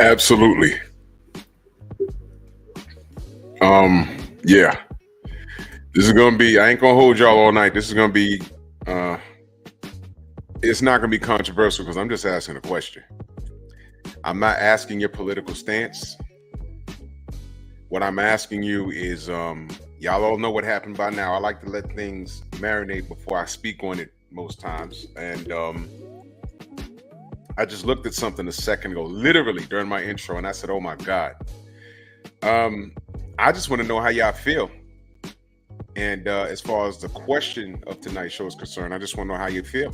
Absolutely. Yeah. This is gonna be. I ain't gonna hold y'all all night. This is gonna be. Uh, it's not gonna be controversial because I'm just asking a question. I'm not asking your political stance. What I'm asking you is, y'all all know what happened by now. I like to let things marinate before I speak on it most times, and I just looked at something a second ago, literally during my intro, and I said, "Oh my God." Um, I just want to know how y'all feel. And as far as the question of tonight's show is concerned, I just want to know how you feel.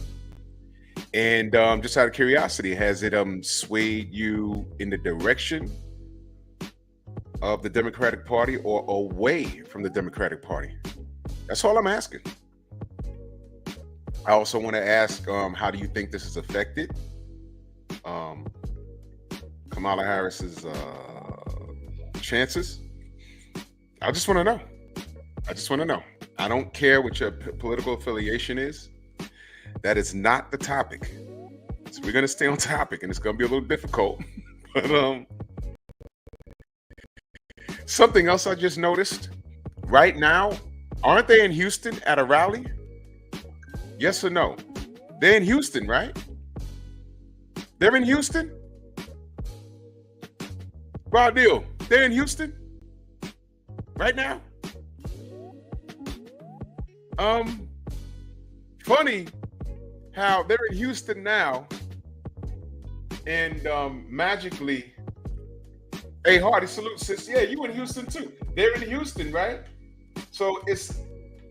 And just out of curiosity, has it swayed you in the direction of the Democratic Party or away from the Democratic Party? That's all I'm asking. I also want to ask, how do you think this has affected um, Kamala Harris's chances? I just want to know. I just want to know. I don't care what your political affiliation is. That is not the topic. So we're going to stay on topic, and it's going to be a little difficult. But something else I just noticed. Right now, aren't they in Houston at a rally? Yes or no? They're in Houston, right? They're in Houston? Raw deal. They're in Houston right now? Funny how they're in Houston now, and magically, hey Hardy, salute sis. Yeah, you in Houston too. They're in Houston, right? So it's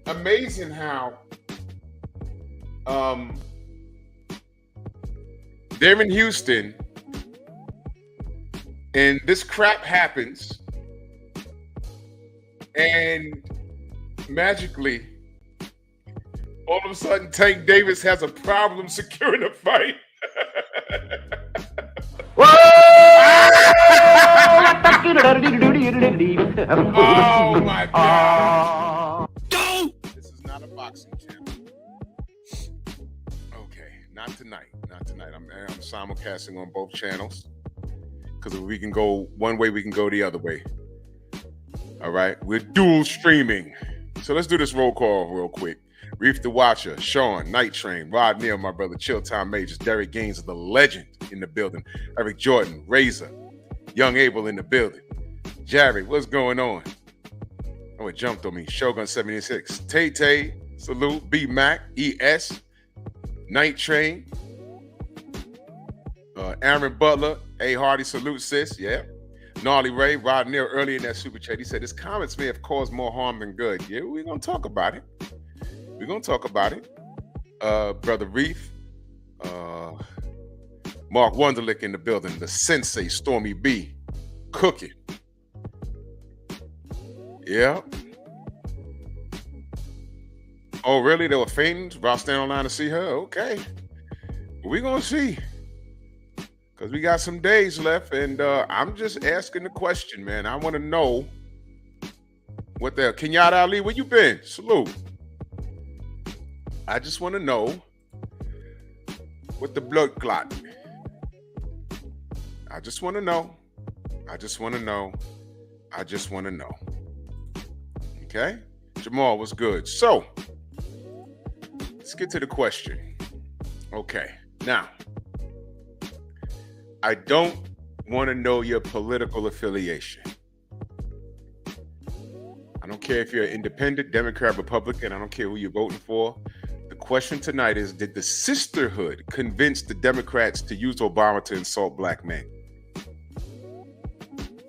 amazing how they're in Houston, and this crap happens, and magically, all of a sudden, Tank Davis has a problem securing a fight. Oh my God. This is not a boxing channel. Okay, not tonight. Not tonight. I'm simulcasting on both channels. Because if we can go one way, we can go the other way. All right, we're dual streaming. So let's do this roll call real quick. Reef the Watcher, Sean, Night Train, Rod Neal, my brother, Chill Time Majors, Derek Gaines, the legend in the building, Eric Jordan, Razor, Young Abel in the building, Jared, what's going on? Oh, it jumped on me. Shogun 76, Tay Tay, salute, B Mac, ES, Night Train, Aaron Butler, A Hardy, salute sis, yeah. Gnarly Ray, Rod Neal, earlier in that super chat, he said his comments may have caused more harm than good. Yeah, we're gonna talk about it. We're gonna talk about it. Brother Reef, Mark Wunderlich in the building, the Sensei, Stormy B, cooking. Yeah. Oh, really? They were fainting? Rob stand online to see her? Okay. We're gonna see. Because we got some days left, and I'm just asking the question, man. I want to know what the hell. Kenyatta Ali, where you been? Salute. I just want to know what the blood clot. I just want to know. I just want to know. I just want to know. Okay? Jamal, what's good? So, let's get to the question. Okay. Now, I don't want to know your political affiliation. I don't care if you're an independent, Democrat, Republican. I don't care who you're voting for. The question tonight is, did the Sisterhood convince the Democrats to use Obama to insult black men?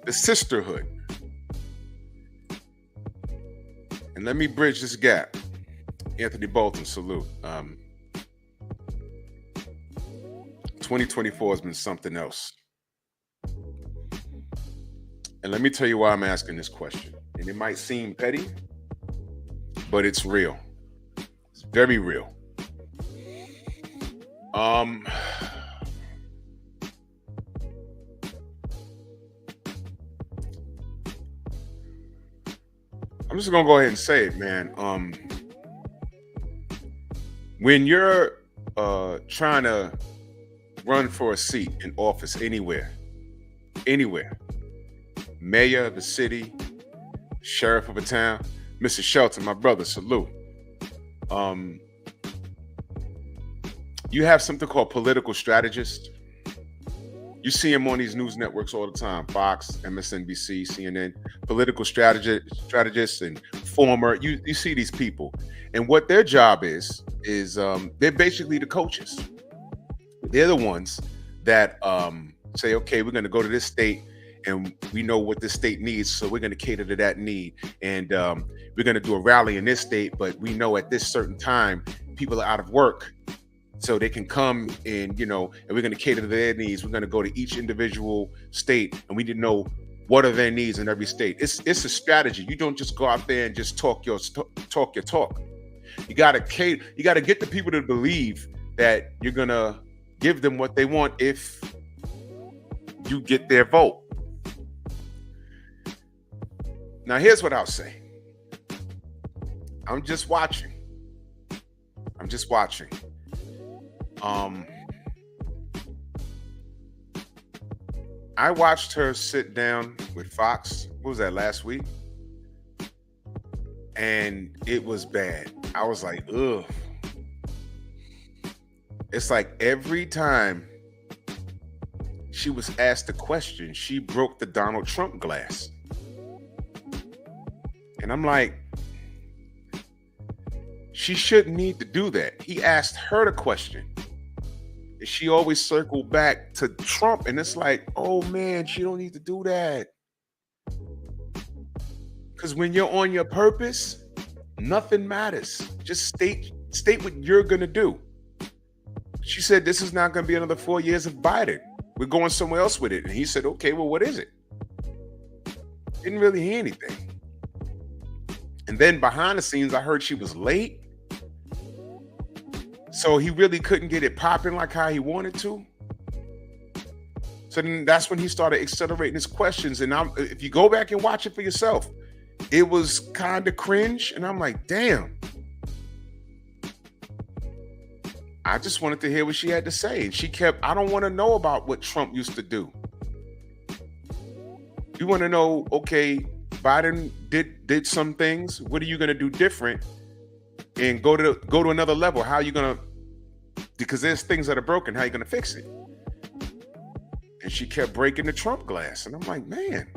The Sisterhood. And let me bridge this gap. Anthony Bolton, salute. 2024 has been something else. And let me tell you why I'm asking this question. And it might seem petty, but it's real. It's very real. I'm just gonna go ahead and say it, man. When you're trying to run for a seat in office anywhere, anywhere. Mayor of the city, sheriff of a town, Mr. Shelton, my brother, salute. You have something called political strategists. You see them on these news networks all the time, Fox, MSNBC, CNN, political strategists and former, you see these people. And what their job is they're basically the coaches. They're the ones that say, okay, we're going to go to this state and we know what this state needs, so we're going to cater to that need. And we're going to do a rally in this state, but we know at this certain time, people are out of work. So they can come and, and we're going to cater to their needs. We're going to go to each individual state and we need to know what are their needs in every state. It's a strategy. You don't just go out there and just talk your talk. You got to get the people to believe that you're going to give them what they want if you get their vote. Now, here's what I'll say. I'm just watching. I watched her sit down with Fox. What was that, last week? And it was bad. I was like, ugh. It's like every time she was asked a question, she broke the Donald Trump glass. And I'm like, she shouldn't need to do that. He asked her the question. She always circled back to Trump, and it's like, oh man, she don't need to do that. Because when you're on your purpose, nothing matters. Just state what you're gonna do. She said, this is not gonna be another 4 years of Biden. We're going somewhere else with it. And he said, okay, well, what is it? Didn't really hear anything. And then behind the scenes, I heard she was late. So he really couldn't get it popping like how he wanted to. So then that's when he started accelerating his questions. And if you go back and watch it for yourself, it was kind of cringe. And I'm like, damn. I just wanted to hear what she had to say. And she kept, I don't want to know about what Trump used to do. You want to know, okay, Biden did some things. What are you going to do different? And go to another level. How are you going to, because there's things that are broken. How are you going to fix it? And she kept breaking the Trump glass. And I'm like, man.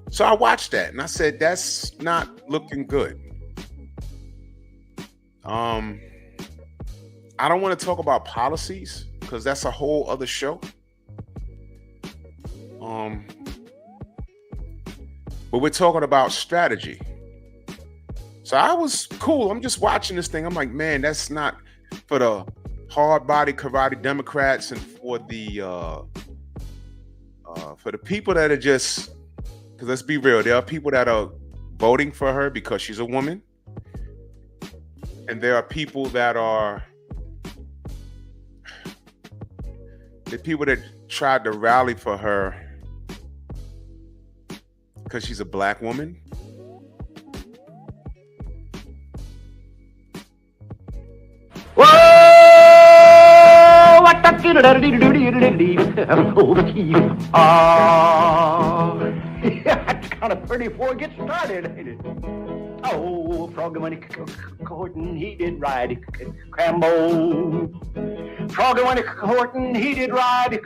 So I watched that and I said, that's not looking good. I don't want to talk about policies because that's a whole other show. But we're talking about strategy. So I was cool. I'm just watching this thing. I'm like, man, that's not for the hard body karate Democrats and for the people that are just, because let's be real, there are people that are voting for her because she's a woman. And there are people that are the people that tried to rally for her because she's a black woman. Whoa! What the it's kind of pretty before it gets started, ain't it? Oh, Froggy when he courtin', he did ride Crambo. Froggy when he courtin', he did ride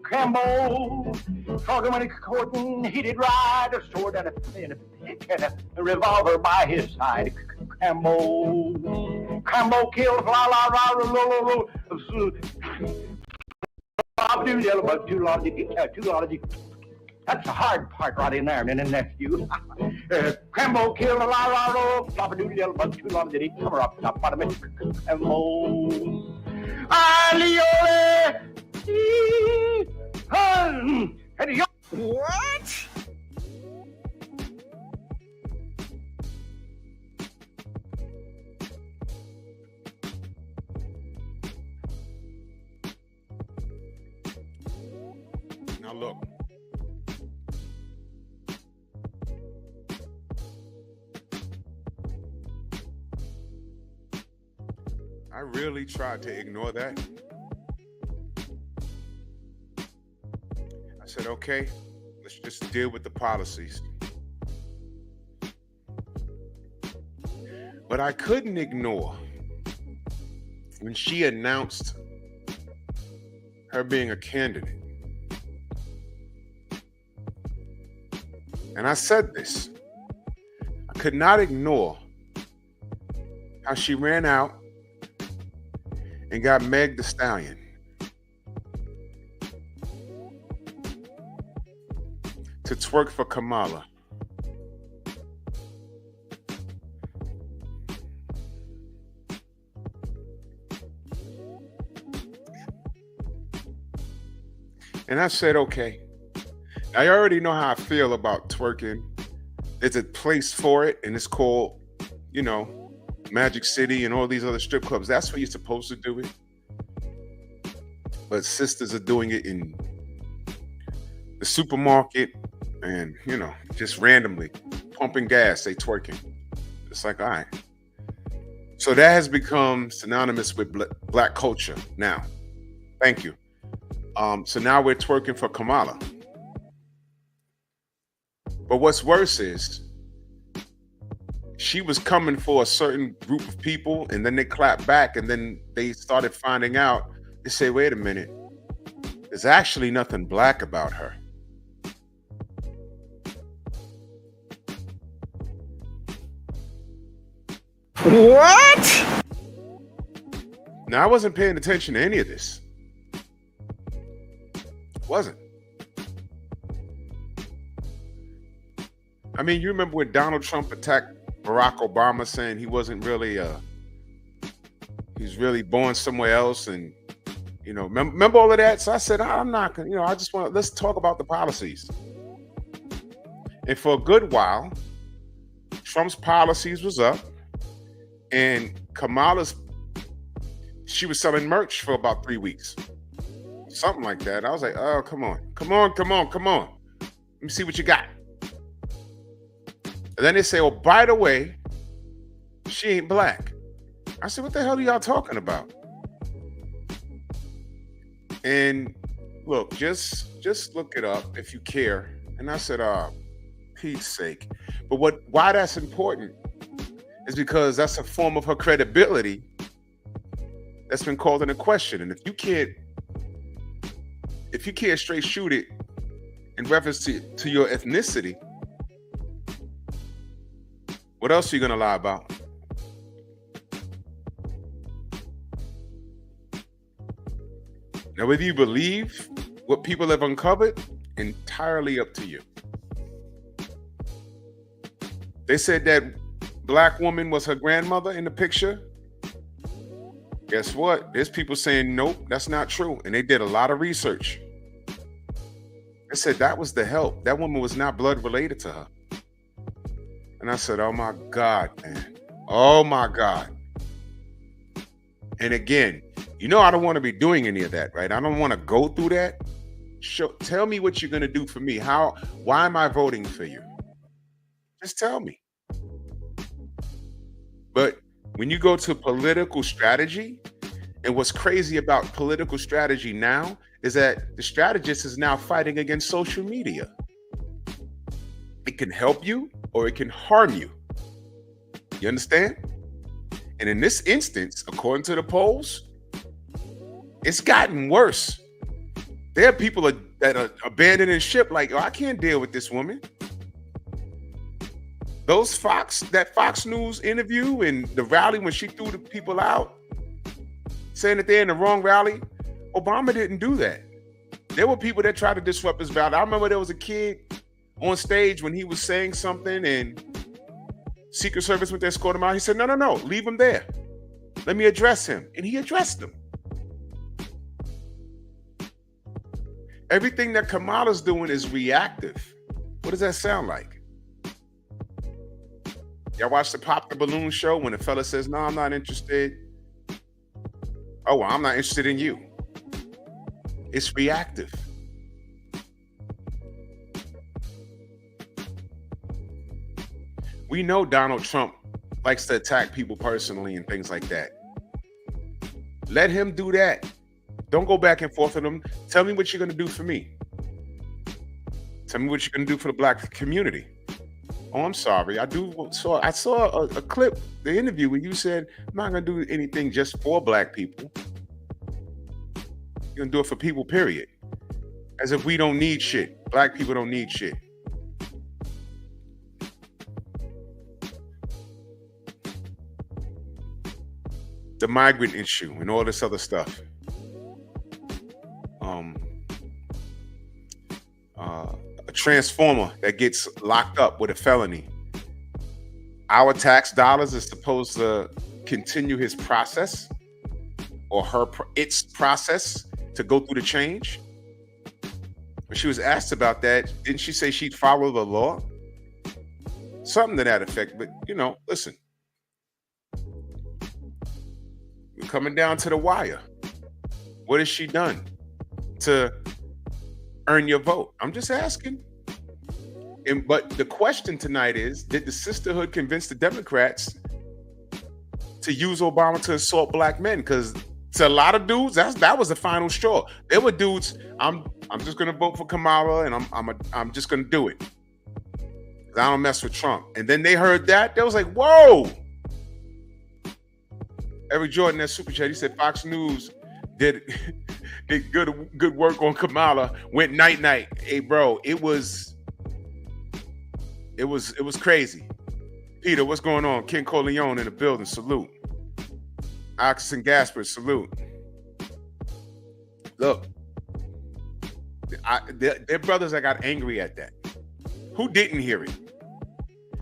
Crambo. Froggy when he courtin', he did ride a sword and a revolver by his side. Crambo killed la la la la la la. That's the hard part right in there, and nephew. Crambo killed a la la la, flop a doodle yellow bug, too long did he come up, top bottom it. Crambo. Aliole! What? Now look. I really tried to ignore that. I said, okay, let's just deal with the policies. But I couldn't ignore when she announced her being a candidate. And I said this, I could not ignore how she ran out and got Meg the Stallion to twerk for Kamala. And I said, okay, I already know how I feel about twerking. There's a place for it, and it's called, Magic City and all these other strip clubs. That's where you're supposed to do it. But sisters are doing it in the supermarket and, just randomly pumping gas, they twerking. It's like, all right. So that has become synonymous with black culture now. Thank you. So now we're twerking for Kamala. But what's worse is she was coming for a certain group of people, and then they clapped back, and then they started finding out. They say, wait a minute, there's actually nothing black about her. What? Now, I wasn't paying attention to any of this. Wasn't. I mean, you remember when Donald Trump attacked Barack Obama, saying he wasn't really he's really born somewhere else, and remember all of that? So I said, I'm not gonna, I just let's talk about the policies. And for a good while, Trump's policies was up, and Kamala's, she was selling merch for about 3 weeks. Something like that. I was like, oh, come on. Let me see what you got. And then they say, oh, by the way, she ain't black. I said, what the hell are y'all talking about? And look, just look it up if you care. And I said, Pete's sake. But why that's important is because that's a form of her credibility that's been called into question. And if you can't straight shoot it in reference to your ethnicity, what else are you gonna lie about? Now, whether you believe what people have uncovered, entirely up to you. They said that black woman was her grandmother in the picture. Guess what? There's people saying, nope, that's not true. And they did a lot of research. They said that was the help. That woman was not blood related to her. And I said, oh my God, man. Oh my God. And again, I don't want to be doing any of that, right? I don't want to go through that. Tell me what you're going to do for me. Why am I voting for you? Just tell me. But when you go to political strategy, and what's crazy about political strategy now is that the strategist is now fighting against social media. It can help you or it can harm you. You understand? And in this instance, according to the polls, it's gotten worse. There are people that are abandoning ship like, I can't deal with this woman. That Fox News interview and the rally when she threw the people out, saying that they're in the wrong rally, Obama didn't do that. There were people that tried to disrupt his rally. I remember there was a kid on stage when he was saying something and Secret Service went to escort him out. He said, no, leave him there. Let me address him. And he addressed him. Everything that Kamala's doing is reactive. What does that sound like? Y'all watch the Pop the Balloon show when the fella says, no, I'm not interested. Oh, well, I'm not interested in you. It's reactive. We know Donald Trump likes to attack people personally and things like that. Let him do that. Don't go back and forth with him. Tell me what you're going to do for me. Tell me what you're going to do for the black community. Oh, I'm sorry. I saw a clip, the interview where you said, I'm not going to do anything just for black people. You're going to do it for people, period. As if we don't need shit. Black people don't need shit. The migrant issue and all this other stuff. A transformer that gets locked up with a felony. Our tax dollars is supposed to continue his process or its process to go through the change. When she was asked about that, didn't she say she'd follow the law? Something to that effect. But, listen. We're coming down to the wire. What has she done to earn your vote? I'm just asking. But the question tonight is, did the Sisterhood convince the Democrats to use Obama to assault black men? Because to a lot of dudes, that was the final straw. There were dudes, I'm just gonna vote for Kamala and I'm just gonna do it. I don't mess with Trump. And then they heard that, they was like, whoa. Eric Jordan, that super chat, he said Fox News did good work on Kamala, went night. Hey bro, it was crazy. Peter, what's going on? Ken Corleone in the building, salute. Oxygen Gasper, salute. Look, they're brothers that got angry at that. Who didn't hear it?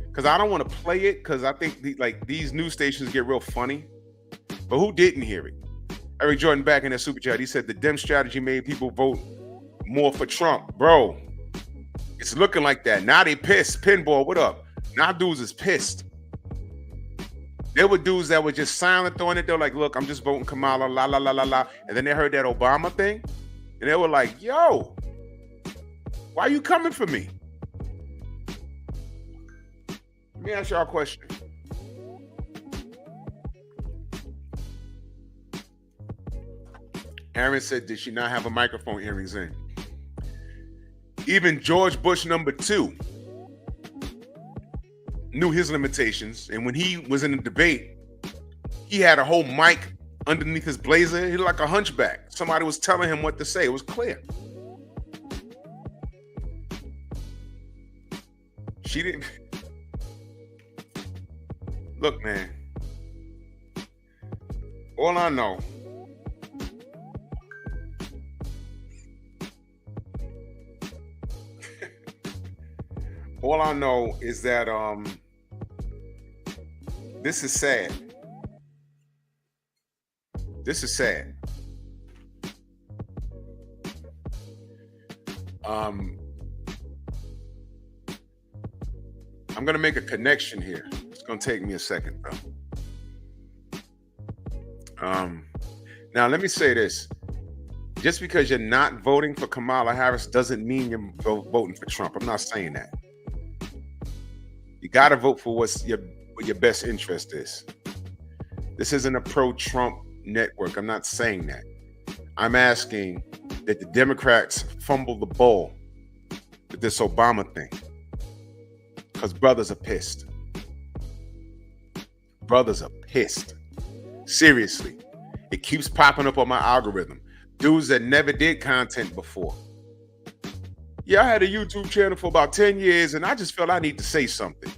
Because I don't want to play it because I think these news stations get real funny. But who didn't hear it? Eric Jordan back in that super chat. He said the Dem strategy made people vote more for Trump. Bro, it's looking like that. Now they pissed. Pinball, what up? Now dudes is pissed. There were dudes that were just silent on it. They're like, look, I'm just voting Kamala, la, la, la, la, la. And then they heard that Obama thing. And they were like, yo, why are you coming for me? Let me ask y'all a question. Aaron said, did she not have a microphone earrings in? Even George Bush #2 knew his limitations. And when he was in a debate, he had a whole mic underneath his blazer. He looked like a hunchback. Somebody was telling him what to say. It was clear. She didn't. Look, man. All I know. All I know is that this is sad. This is sad. I'm going to make a connection here. It's going to take me a second, though. Now, let me say this. Just because you're not voting for Kamala Harris doesn't mean you're voting for Trump. I'm not saying that. You got to vote for what your best interest is. This isn't a pro-Trump network. I'm not saying that. I'm asking that the Democrats fumble the ball with this Obama thing. Because brothers are pissed. Brothers are pissed. Seriously. It keeps popping up on my algorithm. Dudes that never did content before. Yeah, I had a YouTube channel for about 10 years and I just felt I need to say something.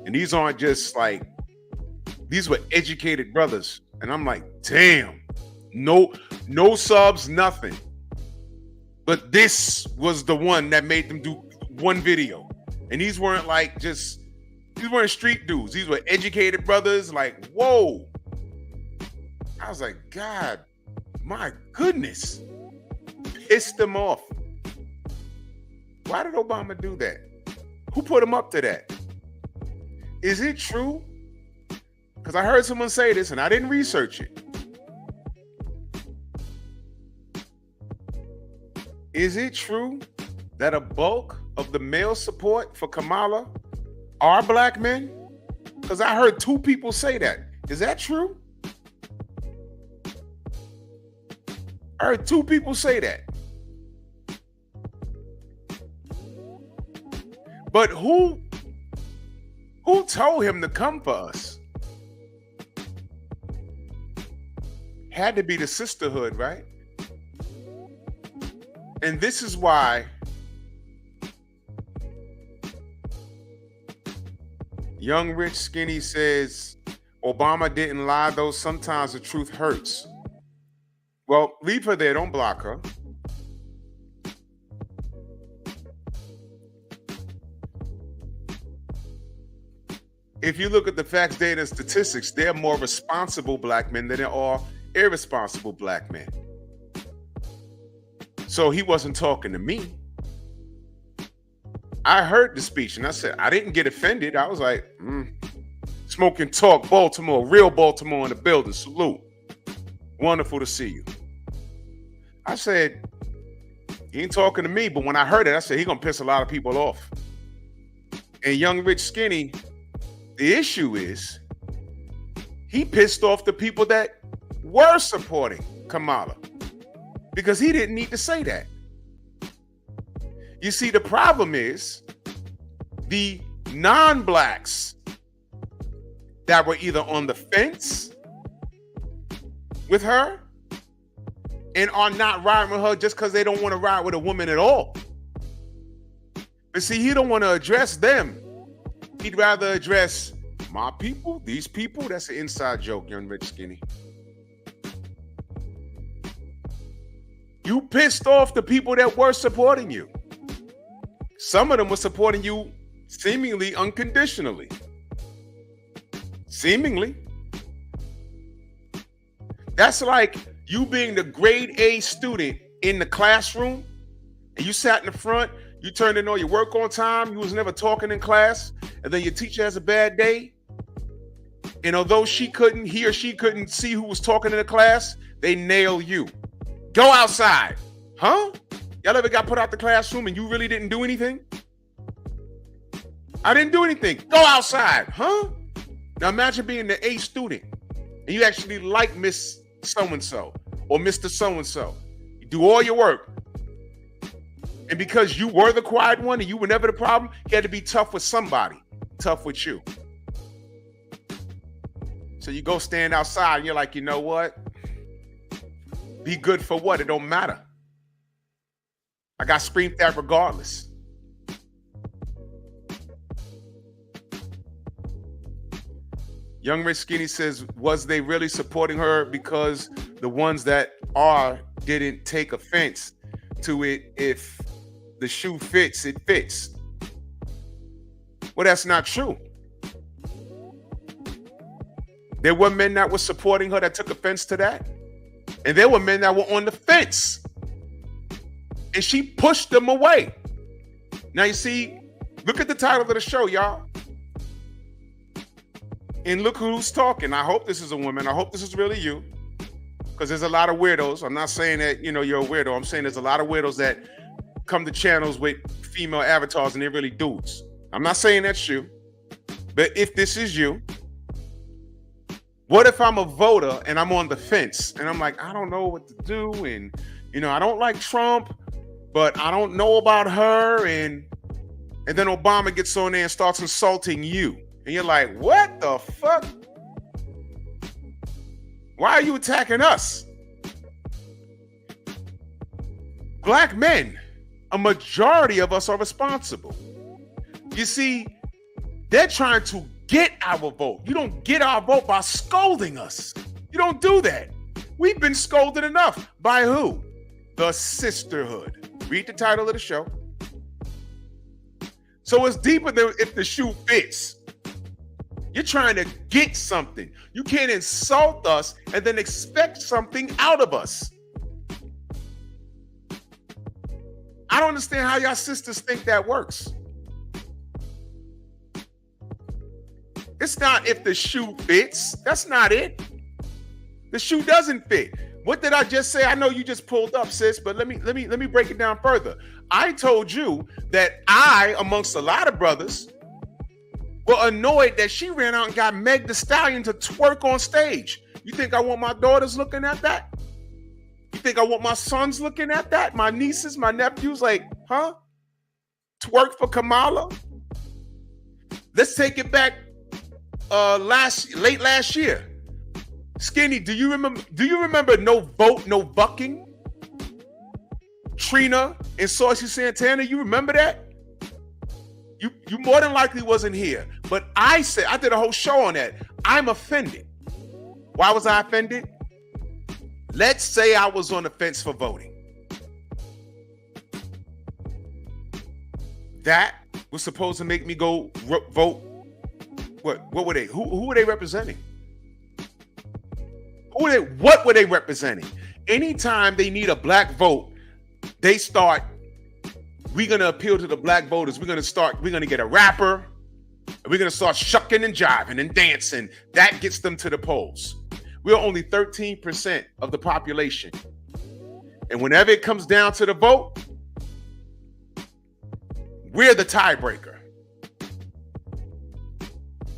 And these aren't just these were educated brothers. And I'm like, damn, no subs, nothing. But this was the one that made them do one video. And these weren't these weren't street dudes. These were educated brothers. Like, whoa. I was like, God, my goodness. Pissed them off. Why did Obama do that? Who put him up to that? Is it true? Because I heard someone say this and I didn't research it. Is it true that a bulk of the male support for Kamala are black men? Because I heard 2 people say that. Is that true? I heard 2 people say that. But who told him to come for us? Had to be the Sisterhood, right? And this is why Young Rich Skinny says Obama didn't lie, though sometimes the truth hurts. Well, leave her there. Don't block her. If you look at the facts, data, and statistics, there are more responsible black men than there are irresponsible black men. So he wasn't talking to me. I heard the speech and I said, I didn't get offended. I was like, smoking talk, Baltimore, real Baltimore in the building. Salute. Wonderful to see you. I said, he ain't talking to me, but when I heard it, I said, he gonna piss a lot of people off. And Young Rich Skinny, the issue is, he pissed off the people that were supporting Kamala because he didn't need to say that. You see, the problem is the non-blacks that were either on the fence with her and are not riding with her just because they don't want to ride with a woman at all. But see, he don't want to address them. He'd rather address my people, these people. That's an inside joke, Young Rich Skinny. You pissed off the people that were supporting you. Some of them were supporting you seemingly unconditionally. Seemingly. That's like you being the grade A student in the classroom and you sat in the front, you turned in all your work on time, you was never talking in class, and then your teacher has a bad day. And although he or she couldn't see who was talking in the class, they nail you. Go outside. Huh? Y'all ever got put out the classroom and you really didn't do anything? I didn't do anything. Go outside. Huh? Now imagine being the A student and you actually like Miss So-and-so or Mr. So-and-so. You do all your work. And because you were the quiet one and you were never the problem, you had to be tough with somebody. Tough with you. So you go stand outside and you're like, you know what? Be good for what? It don't matter. I got screamed at regardless. Young Rich Skinny says, was they really supporting her because the ones that are didn't take offense to it? If the shoe fits, it fits. Well, that's not true. There were men that were supporting her that took offense to that. And there were men that were on the fence. And she pushed them away. Now you see, look at the title of the show, y'all. And look who's talking. I hope this is a woman. I hope this is really you. Because there's a lot of weirdos. I'm not saying that, you're a weirdo. I'm saying there's a lot of weirdos that come to channels with female avatars and they're really dudes. I'm not saying that's you. But if this is you, what if I'm a voter and I'm on the fence and I'm like, I don't know what to do. And, I don't like Trump, but I don't know about her. And then Obama gets on there and starts insulting you. And you're like, what the fuck? Why are you attacking us? Black men, a majority of us are responsible. You see, they're trying to get our vote. You don't get our vote by scolding us. You don't do that. We've been scolded enough. By who? The Sisterhood. Read the title of the show. So it's deeper than if the shoe fits. You're trying to get something. You can't insult us and then expect something out of us. I don't understand how y'all sisters think that works. It's not if the shoe fits. That's not it. The shoe doesn't fit. What did I just say? I know you just pulled up, sis, but let me break it down further. I told you that I, amongst a lot of brothers, were annoyed that she ran out and got Meg Thee Stallion to twerk on stage. You think I want my daughters looking at that? You think I want my sons looking at that? My nieces, my nephews, like, huh? Twerk for Kamala? Let's take it back late last year. Skinny, do you remember no vote, no bucking? Trina and Saucy Santana, you remember that? You more than likely wasn't here. But I did a whole show on that. I'm offended. Why was I offended? Let's say I was on the fence for voting. That was supposed to make me go vote. What were they? Who were they representing? What were they representing? Anytime they need a black vote, they start, we're going to appeal to the black voters. We're going to get a rapper. And we're going to start shucking and jiving and dancing. That gets them to the polls. We're only 13% of the population. And whenever it comes down to the vote, we're the tiebreaker.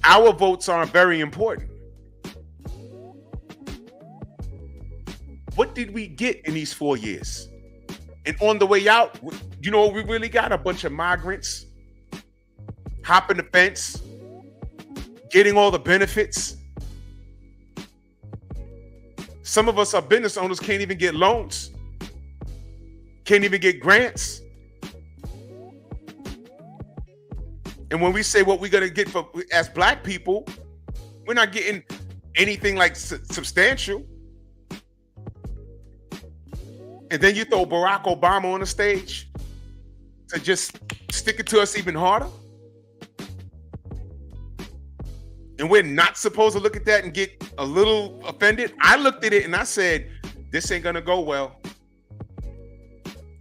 Our votes are very important. What did we get in these 4 years? And on the way out, you know what we really got? A bunch of migrants hopping the fence, getting all the benefits. Some of us, our business owners, can't even get loans, can't even get grants. And when we say what we're going to get as black people, we're not getting anything like substantial. And then you throw Barack Obama on the stage to just stick it to us even harder. And we're not supposed to look at that and get a little offended. I looked at it and I said, this ain't gonna go well.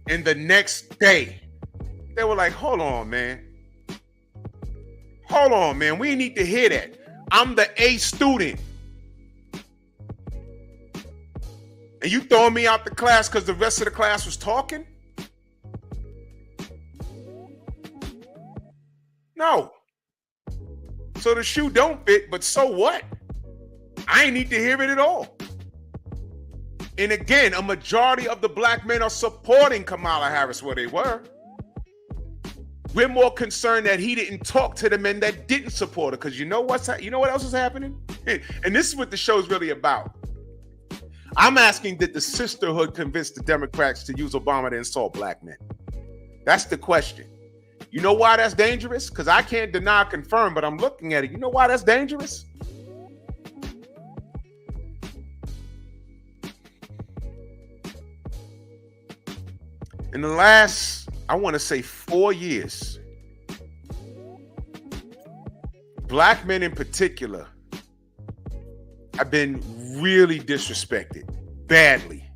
And the next day, they were like, hold on, man. Hold on, man. We need to hear that. I'm the A student. And you throwing me out the class because the rest of the class was talking? No. So the shoe don't fit, but so what? I ain't need to hear it at all. And again, a majority of the black men are supporting Kamala Harris where they were. We're more concerned that he didn't talk to the men that didn't support her, because you know what else is happening? And this is what the show is really about. I'm asking, did the Sisterhood convince the Democrats to use Obama to insult black men? That's the question. You know why that's dangerous? Because I can't deny or confirm, but I'm looking at it. You know why that's dangerous? In the last, I want to say 4 years, black men in particular have been really disrespected badly.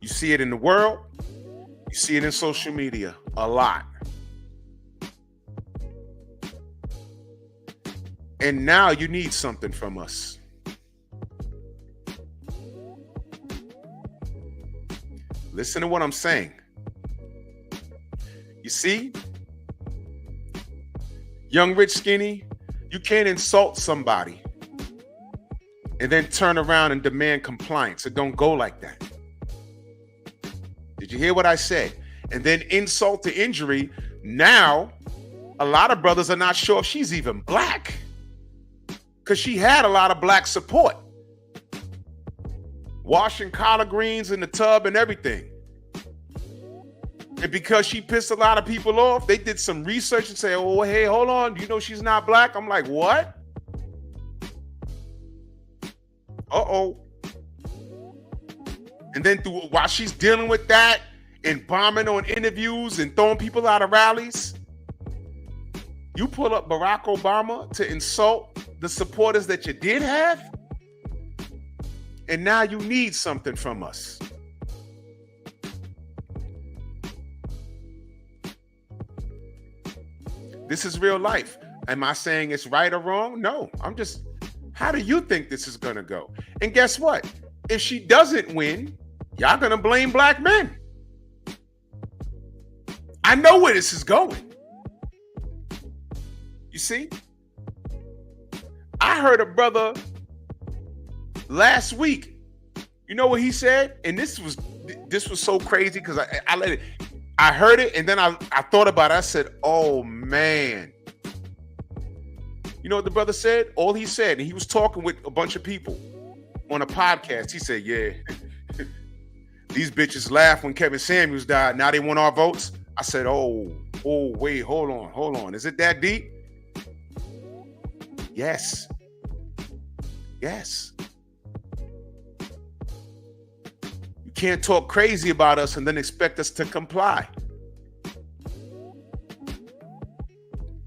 You see it in the world, you see it in social media a lot. And now you need something from us. Listen to what I'm saying. You see, young, rich, skinny, you can't insult somebody and then turn around and demand compliance. It don't go like that. Did you hear what I said? And then insult to injury. Now, a lot of brothers are not sure if she's even black, because she had a lot of black support. Washing collard greens in the tub and everything. And because she pissed a lot of people off, they did some research and say, oh, hey, hold on. You know she's not black? I'm like, what? Uh-oh. And then while she's dealing with that and bombing on interviews and throwing people out of rallies, you pull up Barack Obama to insult the supporters that you did have? And now you need something from us. This is real life. Am I saying it's right or wrong? No, I'm just, how do you think this is going to go? And guess what? If she doesn't win, y'all going to blame black men. I know where this is going. You see? I heard a brother last week You know what he said? And this was so crazy because I let it. I heard it and then I thought about it. I said, "Oh man." You know what the brother said? All he said, and he was talking with a bunch of people on a podcast. He said, "Yeah, these bitches laughed when Kevin Samuels died. Now they want our votes." I said, "Oh, wait, hold on. Is it that deep?" Yes. You can't talk crazy about us and then expect us to comply.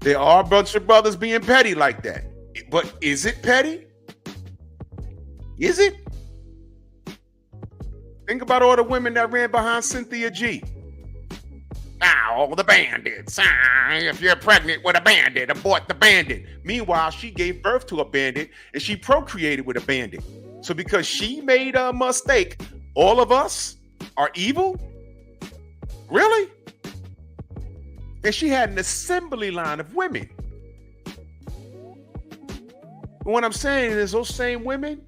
There are a bunch of brothers being petty like that. But is it petty? Is it? Think about all the women that ran behind Cynthia G. All the bandits. If you're pregnant with a bandit, abort the bandit. Meanwhile, she gave birth to a bandit and she procreated with a bandit. So because she made a mistake, all of us are evil? Really? And she had an assembly line of women. And what I'm saying is those same women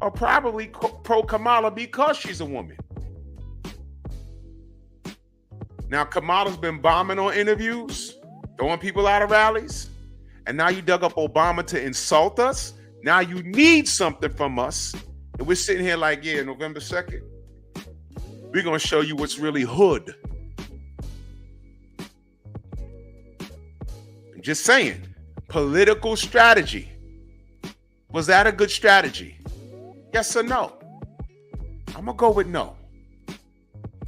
are probably pro Kamala because she's a woman. Now, Kamala's been bombing on interviews, throwing people out of rallies, and now you dug up Obama to insult us. Now you need something from us. And we're sitting here like, yeah, November 2nd, we're going to show you what's really hood. I'm just saying, political strategy. Was that a good strategy? Yes or no? I'm going to go with no.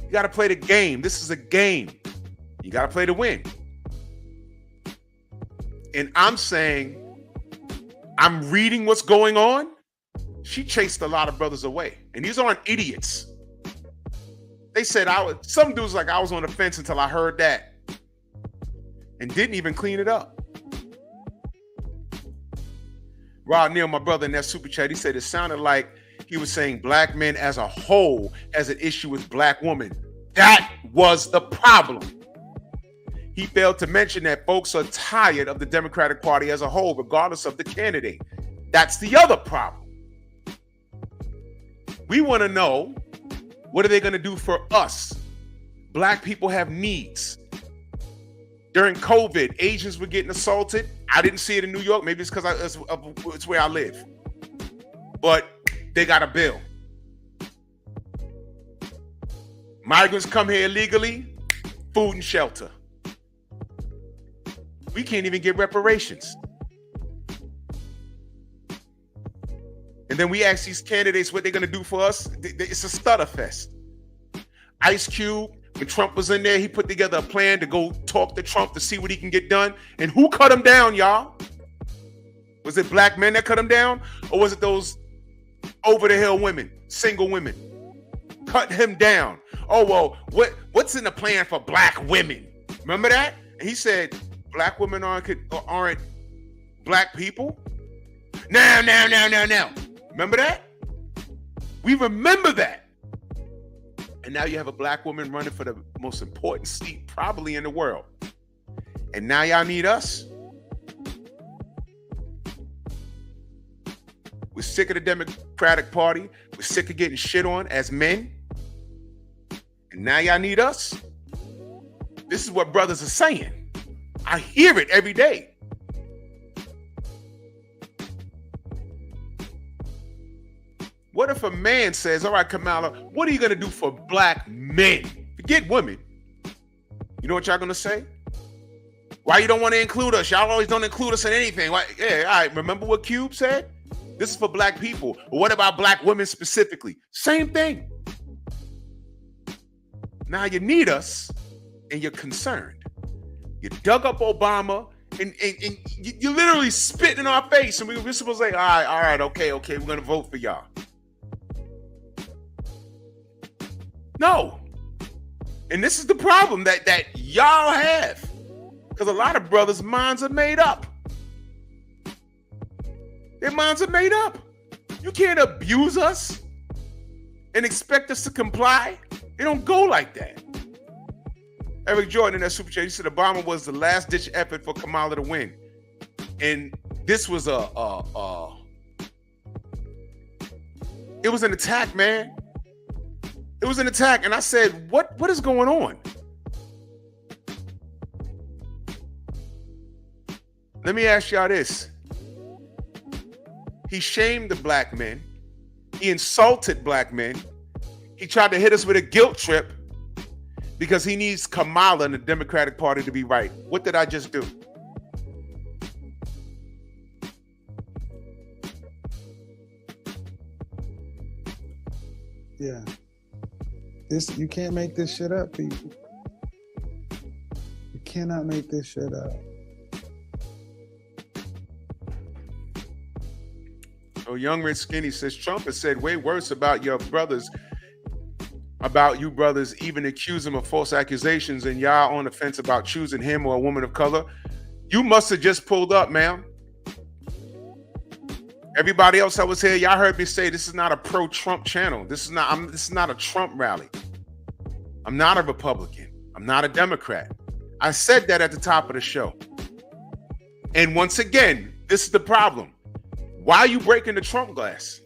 You got to play the game. This is a game. You got to play to win. And I'm saying, I'm reading what's going on. She chased a lot of brothers away. And these aren't idiots. They said, some dudes like, I was on the fence until I heard that. And didn't even clean it up. Rod Neal, my brother in that super chat, he said it sounded like he was saying black men as a whole has an issue with black women. That was the problem. He failed to mention that folks are tired of the Democratic Party as a whole, regardless of the candidate. That's the other problem. We want to know, what are they going to do for us? Black people have needs. During COVID, Asians were getting assaulted. I didn't see it in New York. Maybe it's because it's where I live. But they got a bill. Migrants come here illegally, food and shelter. We can't even get reparations. And then we ask these candidates what they're going to do for us. It's a stutter fest. Ice Cube, when Trump was in there, he put together a plan to go talk to Trump to see what he can get done. And who cut him down, y'all? Was it black men that cut him down? Or was it those over-the-hill women, single women? Cut him down. Oh, well, what's in the plan for black women? Remember that? And he said, black women aren't black people? No. Remember that? We remember that. And now you have a black woman running for the most important seat probably in the world. And now y'all need us? We're sick of the Democratic Party. We're sick of getting shit on as men. And now y'all need us? This is what brothers are saying. I hear it every day. What if a man says, all right, Kamala, what are you going to do for black men? Forget women. You know what y'all going to say? Why you don't want to include us? Y'all always don't include us in anything. Why? Yeah, all right. Remember what Cube said? This is for black people. But what about black women specifically? Same thing. Now you need us and you're concerned. You dug up Obama and you literally spit in our face. And we're supposed to say, all right, okay, we're going to vote for y'all. No. And this is the problem that y'all have. Because a lot of brothers' minds are made up. Their minds are made up. You can't abuse us and expect us to comply. It don't go like that. Eric Jordan in that super chat, he said Obama was the last ditch effort for Kamala to win. And this was It was an attack, man. It was an attack. And I said, what is going on? Let me ask y'all this. He shamed the black men. He insulted black men. He tried to hit us with a guilt trip because he needs Kamala and the Democratic Party to be right. What did I just do? Yeah. You can't make this shit up, people. You cannot make this shit up. Oh, Young Rich Skinny says Trump has said way worse about your brothers, about you brothers, even accuse him of false accusations, and y'all on the fence about choosing him or a woman of color. You must have just pulled up, ma'am. Everybody else that was here, y'all heard me say this is not a pro-Trump channel. This is not a Trump rally. I'm not a Republican. I'm not a Democrat. I said that at the top of the show. And once again, this is the problem. Why are you breaking the Trump glass?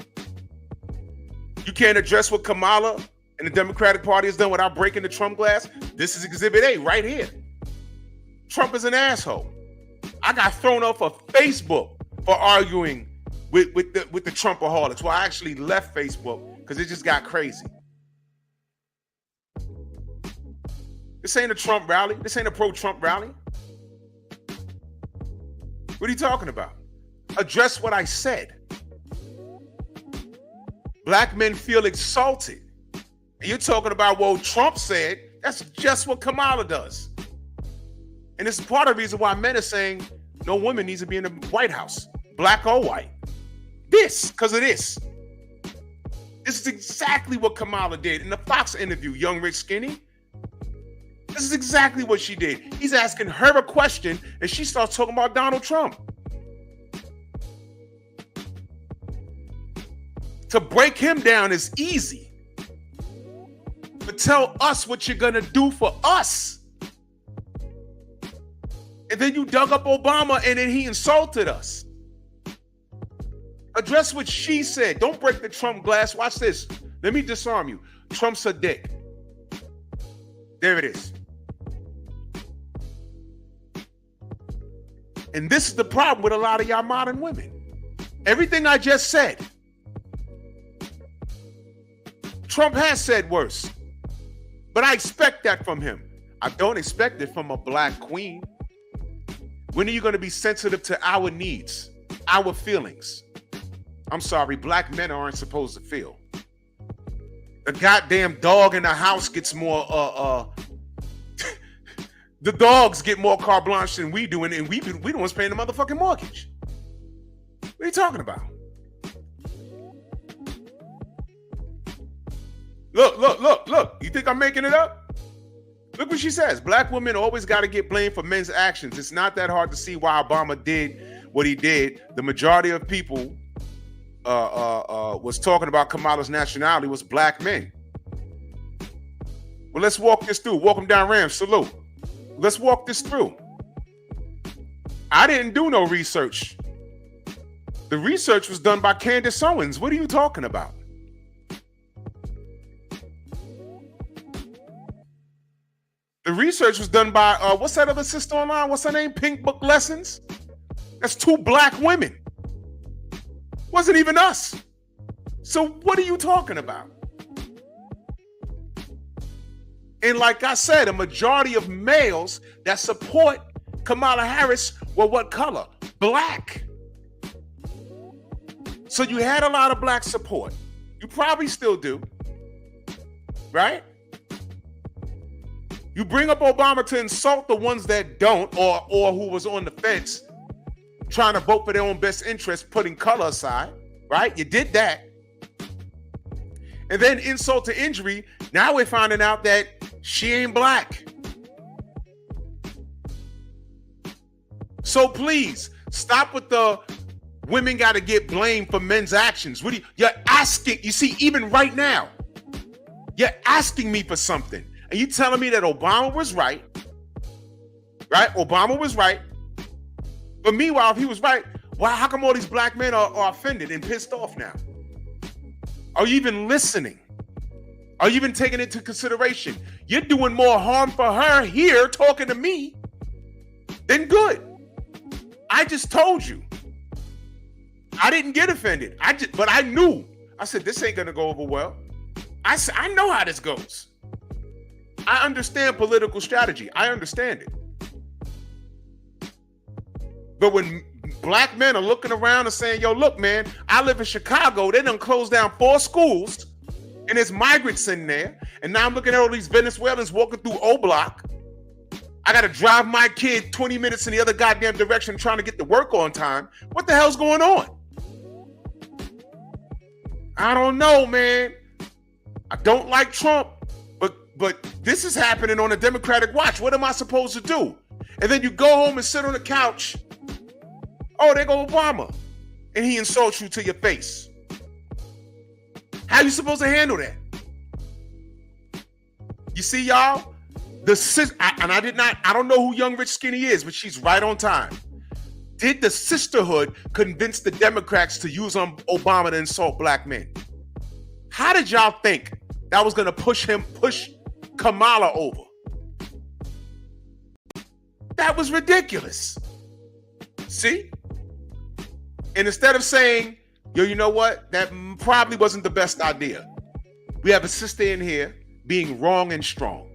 You can't address what Kamala and the Democratic Party has done without breaking the Trump glass? This is Exhibit A right here. Trump is an asshole. I got thrown off of Facebook for arguing with the Trumpaholics. Well, I actually left Facebook because it just got crazy. This ain't a Trump rally. This ain't a pro-Trump rally. What are you talking about? Address what I said. Black men feel exalted. And you're talking about, well, Trump said, that's just what Kamala does. And this is part of the reason why men are saying no woman needs to be in the White House, black or white. Because of this. This is exactly what Kamala did in the Fox interview, Young Rich Skinny. This is exactly what she did. He's asking her a question, and she starts talking about Donald Trump. To break him down is easy. But tell us what you're going to do for us. And then you dug up Obama, and then he insulted us. Address what she said. Don't break the Trump glass. Watch this. Let me disarm you. Trump's a dick. There it is. And this is the problem with a lot of y'all modern women. Everything I just said, Trump has said worse. But I expect that from him. I don't expect it from a black queen. When are you going to be sensitive to our needs, our feelings? I'm sorry, black men aren't supposed to feel. The goddamn dog in the house gets more, the dogs get more carte blanche than we do, and we the ones paying the motherfucking mortgage. What are you talking about? Look. You think I'm making it up? Look what she says. Black women always got to get blamed for men's actions. It's not that hard to see why Obama did what he did. The majority of people was talking about Kamala's nationality was black men. Well, let's walk this through. Welcome down, Rams. Salute. Let's walk this through. I didn't do no research. The research was done by Candace Owens. What are you talking about? The research was done by, what's that other sister online? What's her name? Pink Book Lessons? That's 2 black women. Wasn't even us. So what are you talking about? And like I said, a majority of males that support Kamala Harris were what color? Black. So you had a lot of black support. You probably still do. Right? You bring up Obama to insult the ones that don't, or who was on the fence, trying to vote for their own best interest, putting color aside, right? You did that. And then insult to injury, now we're finding out that she ain't black. So please, stop with the women got to get blamed for men's actions. You're asking, you see, even right now, you're asking me for something. And you telling me that Obama was right? Right? Obama was right. But meanwhile, if he was right, why? How come all these black men are offended and pissed off now? Are you even listening? Are you even taking it into consideration? You're doing more harm for her here talking to me than good. I just told you. I didn't get offended. But I knew. I said, this ain't gonna go over well. I said, I know how this goes. I understand political strategy. I understand it. But when black men are looking around and saying, yo, look, man, I live in Chicago. They done closed down 4 schools and there's migrants in there. And now I'm looking at all these Venezuelans walking through O Block. I got to drive my kid 20 minutes in the other goddamn direction trying to get to work on time. What the hell's going on? I don't know, man. I don't like Trump, but this is happening on a Democratic watch. What am I supposed to do? And then you go home and sit on the couch. Oh, there go Obama. And he insults you to your face. How you supposed to handle that? You see, y'all? I don't know who Young Rich Skinny is, but she's right on time. Did the Sisterhood convince the Democrats to use Obama to insult black men? How did y'all think that was going to push Kamala over? That was ridiculous. See? And instead of saying, yo, you know what? That probably wasn't the best idea. We have a sister in here being wrong and strong.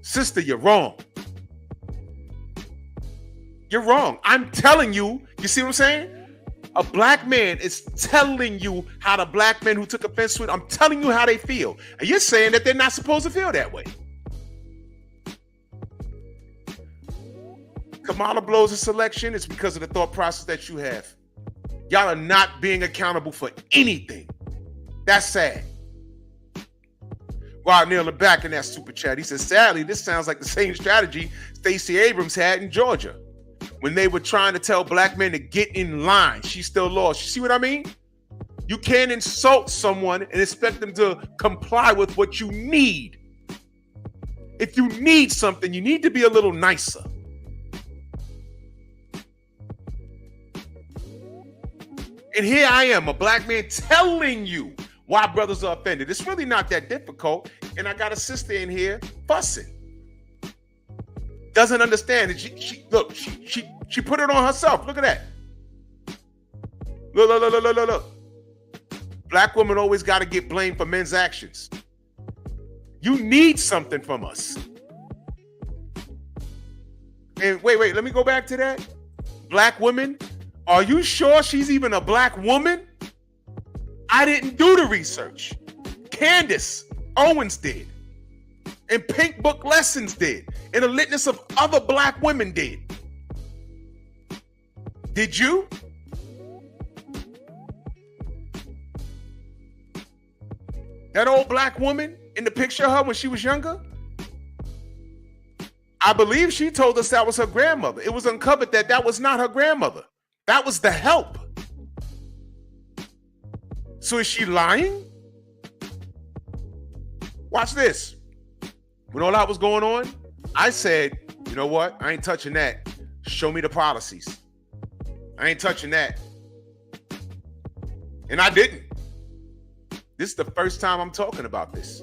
Sister, you're wrong. You're wrong. I'm telling you, you see what I'm saying? A black man is telling you how the black men who took offense to it, I'm telling you how they feel. And you're saying that they're not supposed to feel that way. Kamala blows this election, it's because of the thought process that you have. Y'all are not being accountable for anything. That's sad. While kneeling back in that super chat, he says, sadly, this sounds like the same strategy Stacey Abrams had in Georgia when they were trying to tell black men to get in line. She still lost. You see what I mean? You can't insult someone and expect them to comply with what you need. If you need something, you need to be a little nicer. And here I am, a black man telling you why brothers are offended. It's really not that difficult. And I got a sister in here fussing. Doesn't understand it. She put it on herself. Look at that. Look. Black women always got to get blamed for men's actions. You need something from us. And wait, let me go back to that. Black women, are you sure she's even a black woman? I didn't do the research. Candace Owens did. And Pink Book Lessons did. And a litness of other black women did. Did you? That old black woman in the picture of her when she was younger? I believe she told us that was her grandmother. It was uncovered that that was not her grandmother. That was the help. So is she lying? Watch this. When all that was going on, I said, you know what? I ain't touching that. Show me the policies. I ain't touching that. And I didn't. This is the first time I'm talking about this.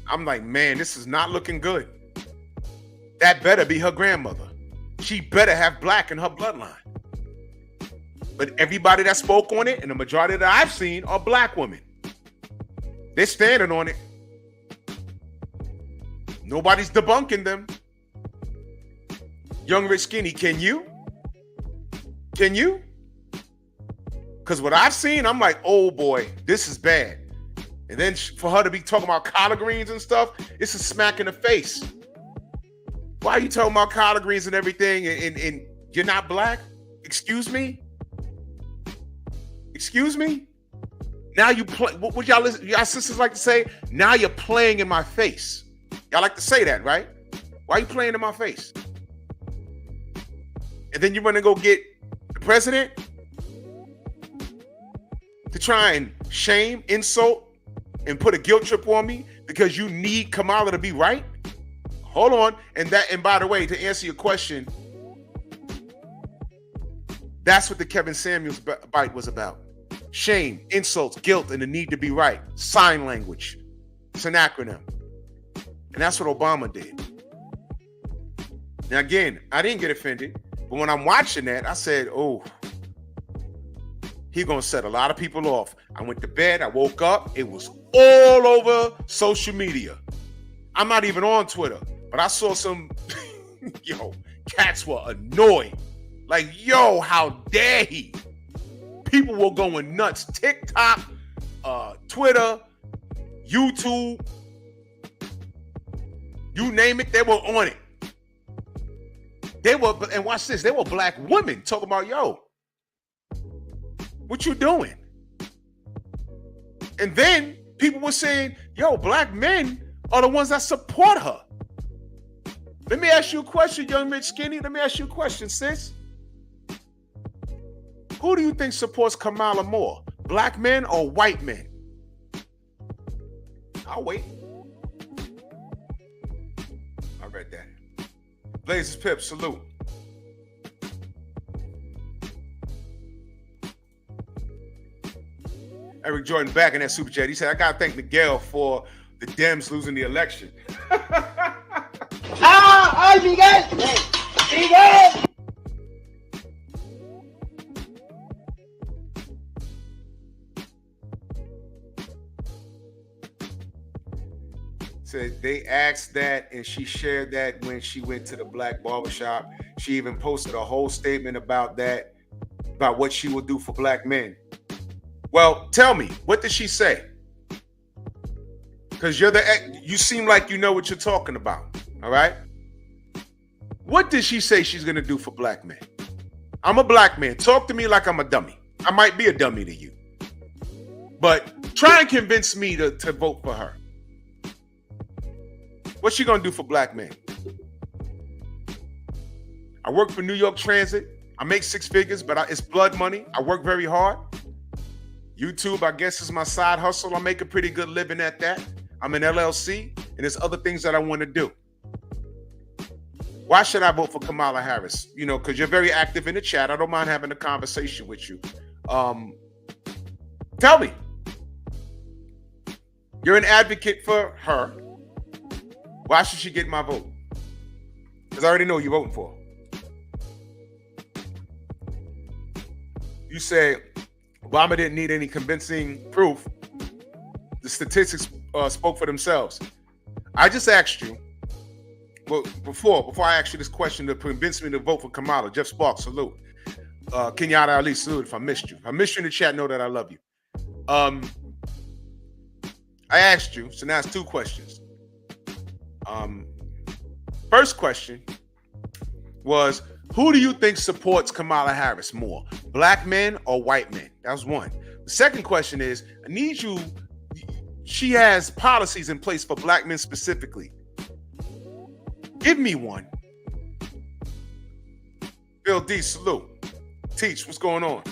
I'm like, man, this is not looking good. That better be her grandmother. She better have black in her bloodline. But everybody that spoke on it, and the majority that I've seen, are black women. They're standing on it. Nobody's debunking them. Young Rich Skinny, can you? Can you? Because what I've seen, I'm like, oh boy, this is bad. And then for her to be talking about collard greens and stuff, it's a smack in the face. Why are you talking about collard greens and everything and you're not black? Excuse me? Excuse me? Now you play, what y'all sisters like to say? Now you're playing in my face. Y'all like to say that, right? Why are you playing in my face? And then you're gonna go get the president to try and shame, insult, and put a guilt trip on me because you need Kamala to be right? Hold on. And by the way, to answer your question, that's what the Kevin Samuels bite was about. shame, insults, guilt, and the need to be right. Sign language. It's an acronym. And that's what Obama did. Now, again, I didn't get offended, but when I'm watching that, I said, oh, he's going to set a lot of people off. I went to bed. I woke up. It was all over social media. I'm not even on Twitter, but I saw some, cats were annoyed. Like, yo, how dare he? People were going nuts. TikTok, Twitter, YouTube, you name it, they were on it. They were, and watch this, they were black women talking about, yo, what you doing? And then people were saying, yo, black men are the ones that support her. Let me ask you a question, young Rich Skinny. Let me ask you a question, sis. Who do you think supports Kamala more? Black men or white men? I'll wait. I read that. Blazes Pip, salute. Eric Jordan back in that super chat. He said, I got to thank Miguel for the Dems losing the election. ¡Ay, Miguel! ¡Miguel! Said they asked that and she shared that when she went to the black barbershop. She even posted a whole statement about that, about what she will do for black men. Well, tell me, what did she say? Because you seem like you know what you're talking about, all right? What did she say she's going to do for black men? I'm a black man. Talk to me like I'm a dummy. I might be a dummy to you. But try and convince me to vote for her. What's she going to do for black men? I work for New York Transit. I make 6 figures, but it's blood money. I work very hard. YouTube, I guess, is my side hustle. I make a pretty good living at that. I'm an LLC, and there's other things that I want to do. Why should I vote for Kamala Harris? Because you're very active in the chat. I don't mind having a conversation with you. Tell me. You're an advocate for her. Why should she get my vote? Because I already know who you're voting for. You say Obama didn't need any convincing proof. The statistics spoke for themselves. I just asked you, well, before I asked you this question to convince me to vote for Kamala, Jeff Sparks, salute. Kenyatta Ali, salute if I missed you. If I missed you in the chat, know that I love you. I asked you, so now it's 2 questions. First question was, who do you think supports Kamala Harris more, black men or white men? That was 1. The second question is, I need you, she has policies in place for black men specifically. Give me one. Bill D, salute. Teach, what's going on?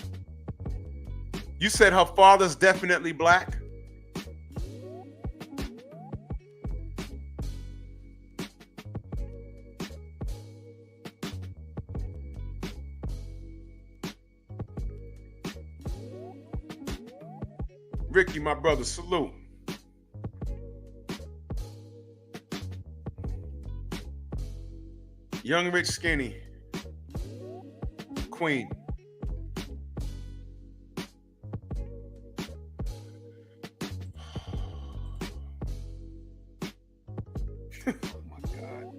You said her father's definitely black? Ricky, my brother, salute. Young, rich, skinny. Queen. Oh my God.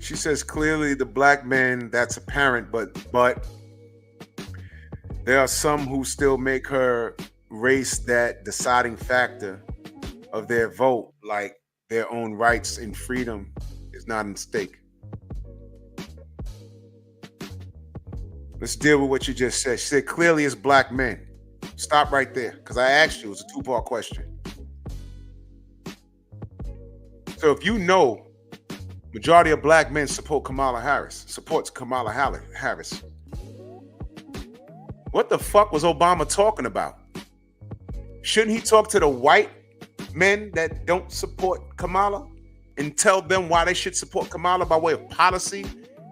She says clearly the black man, that's apparent, but there are some who still make her race that deciding factor of their vote, like their own rights and freedom is not at stake. Let's deal with what you just said. She said clearly it's black men. Stop right there, because I asked you, it was a two-part question. So if you know majority of black men supports Kamala Harris, what the fuck was Obama talking about? Shouldn't he talk to the white men that don't support Kamala and tell them why they should support Kamala by way of policy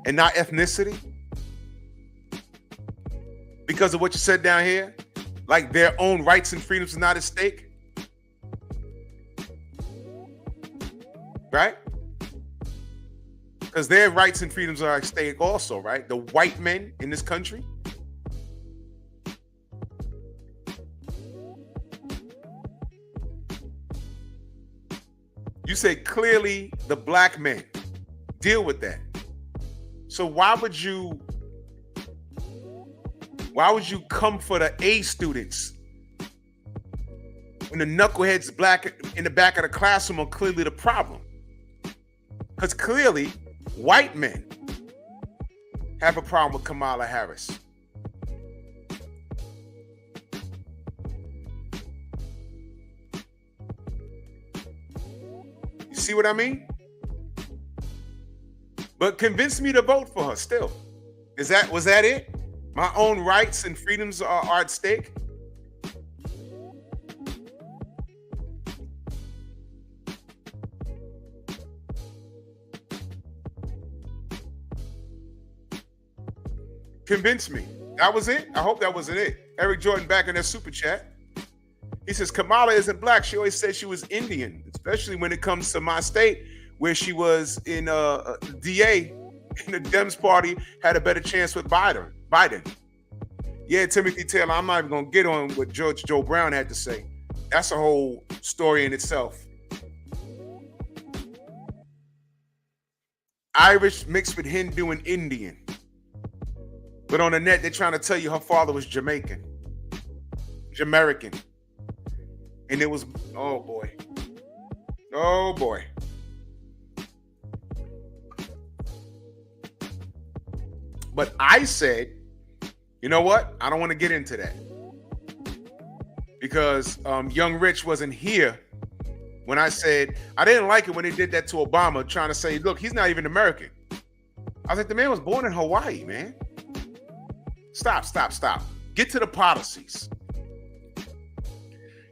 and not ethnicity? Because of what you said down here? Like their own rights and freedoms are not at stake? Right? Because their rights and freedoms are at stake also, right? The white men in this country. You say clearly the black men. Deal with that. So why would you come for the A students when the knuckleheads black in the back of the classroom are clearly the problem? Because clearly white men have a problem with Kamala Harris. You see what I mean? But convince me to vote for her still. Was that it? My own rights and freedoms are at stake? Convince me. That was it? I hope that wasn't it. Eric Jordan back in that super chat. He says, Kamala isn't black. She always said she was Indian, especially when it comes to my state, where she was in DA in the Dems party, had a better chance with Biden. Yeah, Timothy Taylor, I'm not even going to get on what Judge Joe Brown had to say. That's a whole story in itself. Irish mixed with Hindu and Indian. But on the net, they're trying to tell you her father was Jamaican. Jamaican. And it was, oh boy. Oh boy. But I said, you know what? I don't want to get into that. Because Young Rich wasn't here when I said, I didn't like it when they did that to Obama, trying to say, look, he's not even American. I was like, the man was born in Hawaii, man. Stop. Get to the policies.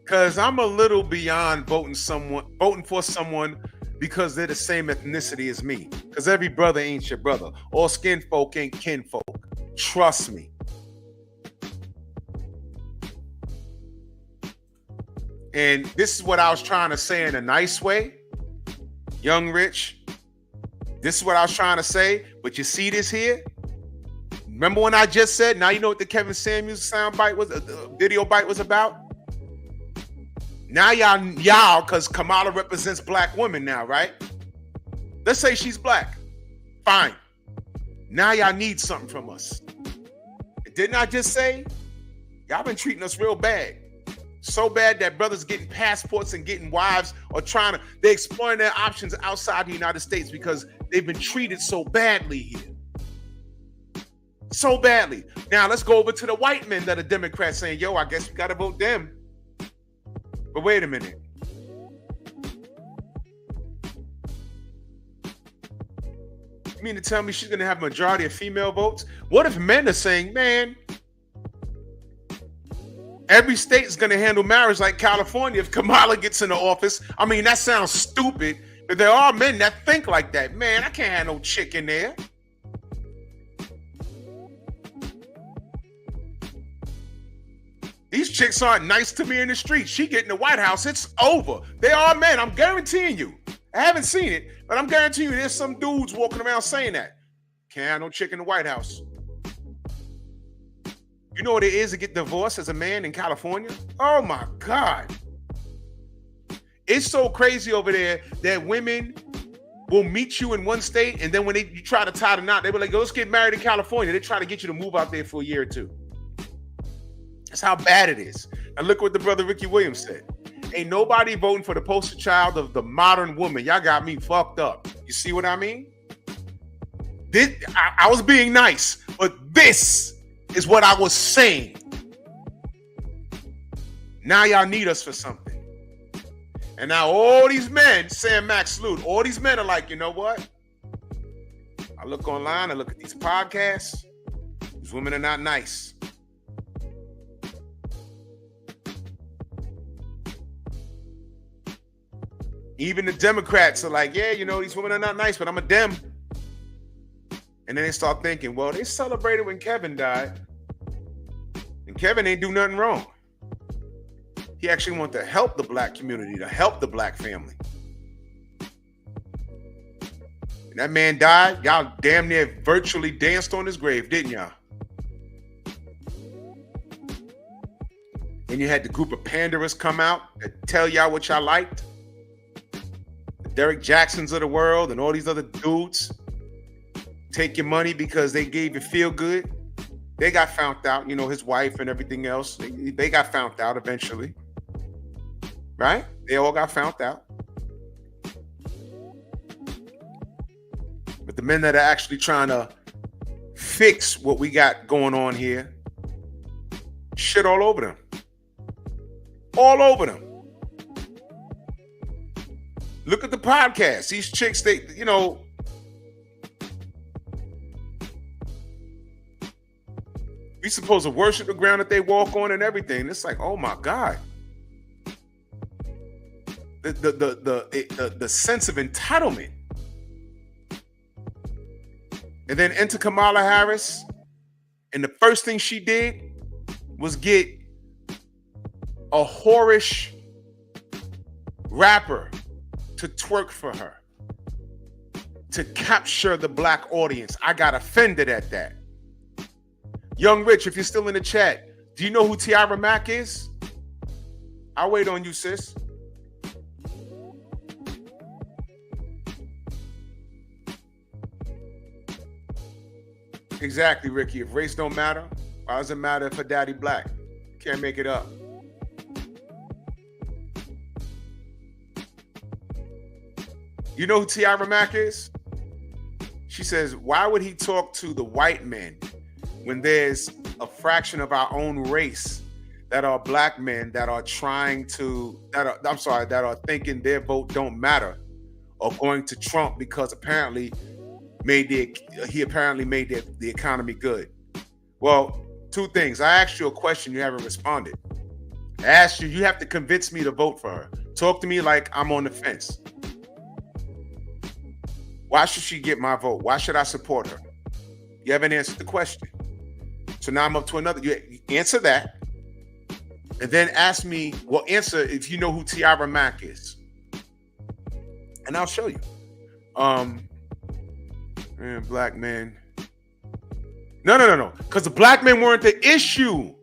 Because I'm a little beyond voting for someone because they're the same ethnicity as me. Because every brother ain't your brother. All skin folk ain't kinfolk. Trust me. And this is what I was trying to say in a nice way. Young Rich, this is what I was trying to say. But you see this here? Remember when I just said, now you know what the Kevin Samuels soundbite was, video bite was about? Now y'all, because Kamala represents black women now, right? Let's say she's black. Fine. Now y'all need something from us. Didn't I just say? Y'all been treating us real bad. So bad that brothers getting passports and getting wives or they're exploring their options outside the United States because they've been treated so badly here. So badly. Now let's go over to the white men that are Democrats saying, yo, I guess we got to vote them. But wait a minute. You mean to tell me she's going to have a majority of female votes? What if men are saying, man, every state is going to handle marriage like California if Kamala gets into office? I mean, that sounds stupid, but there are men that think like that. Man, I can't have no chick in there. These chicks aren't nice to me in the street. She get in the White House, it's over. They are men, I'm guaranteeing you. I haven't seen it, but I'm guaranteeing you there's some dudes walking around saying that. Can't have no chick in the White House. You know what it is to get divorced as a man in California? Oh my God. It's so crazy over there that women will meet you in one state, and then when you try to tie the knot, they be like, let's get married in California. They try to get you to move out there for a year or two. That's how bad it is. And look what the brother Ricky Williams said. Ain't nobody voting for the poster child of the modern woman. Y'all got me fucked up. You see what I mean? I was being nice, but this is what I was saying. Now y'all need us for something. And now all these men, Sam Max salute, all these men are like, you know what? I look online, I look at these podcasts. These women are not nice. Even the Democrats are like, yeah, you know, these women are not nice, but I'm a Dem. And then they start thinking, well, they celebrated when Kevin died. And Kevin ain't do nothing wrong. He actually wanted to help the black community, to help the black family. And that man died. Y'all damn near virtually danced on his grave, didn't y'all? And you had the group of panderists come out and tell y'all what y'all liked. The Derek Jacksons of the world and all these other dudes take your money because they gave you feel good. They got found out, you know, his wife and everything else. They got found out eventually. Right? They all got found out. But the men that are actually trying to fix what we got going on here, shit all over them. All over them. Look at the podcast. These chicks, they, you know, we supposed to worship the ground that they walk on and everything. It's like, oh my God. The sense of entitlement. And then enter Kamala Harris, and the first thing she did was get a whorish rapper to twerk for her to capture the black audience. I got offended at that. Young Rich, if you're still in the chat, do you know who Tiara Mack is? I'll wait on you, sis. Exactly, Ricky. If race don't matter, why does it matter if her daddy black? Can't make it up. You know who Tiara Mack is? She says, why would he talk to the white men when there's a fraction of our own race that are black men that are trying to, that are thinking their vote don't matter or going to Trump because apparently he apparently made the economy good. Well, two things. I asked you a question, you haven't responded. I asked you, you have to convince me to vote for her. Talk to me like I'm on the fence. Why should she get my vote? Why should I support her? You haven't answered the question. So now I'm up to another. You answer that. And then ask me, well, answer if you know who Tiara Mack is. And I'll show you. Man, black men. No. Because the black men weren't the issue,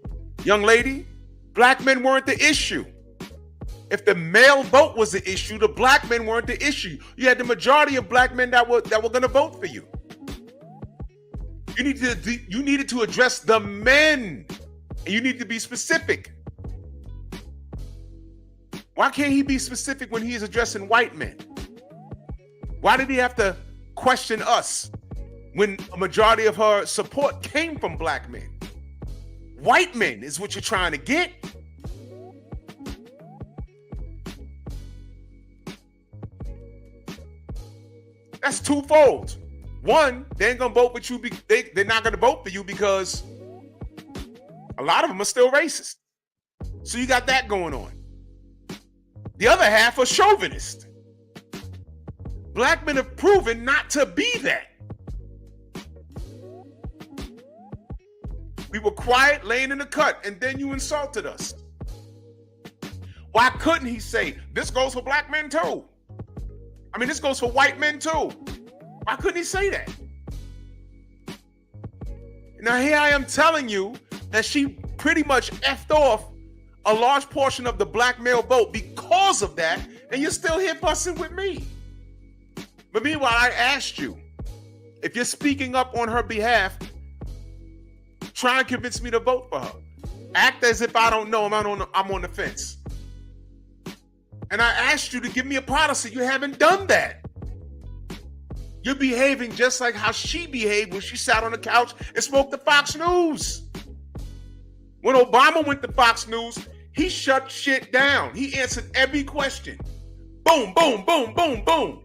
young lady. Black men weren't the issue. If the male vote was the issue, the black men weren't the issue. You had the majority of black men that were going to vote for you. You needed to address the men, and you need to be specific. Why can't he be specific when he's addressing white men? Why did he have to question us when a majority of her support came from black men? White men is what you're trying to get. That's twofold. One, they ain't gonna vote with you. They're not gonna vote for you because a lot of them are still racist. So you got that going on. The other half are chauvinist. Black men have proven not to be that. We were quiet, laying in the cut, and then you insulted us. Why couldn't he say, this goes for black men too? I mean, this goes for white men too. Why couldn't he say that? Now here I am telling you that she pretty much effed off a large portion of the black male vote because of that, and you're still here fussing with me. But meanwhile, I asked you, if you're speaking up on her behalf, try and convince me to vote for her. Act as if I don't know, I'm on the fence. And I asked you to give me a policy. You haven't done that. You're behaving just like how she behaved when she sat on the couch and smoked the Fox News. When Obama went to Fox News, he shut shit down. He answered every question. Boom, boom, boom, boom, boom.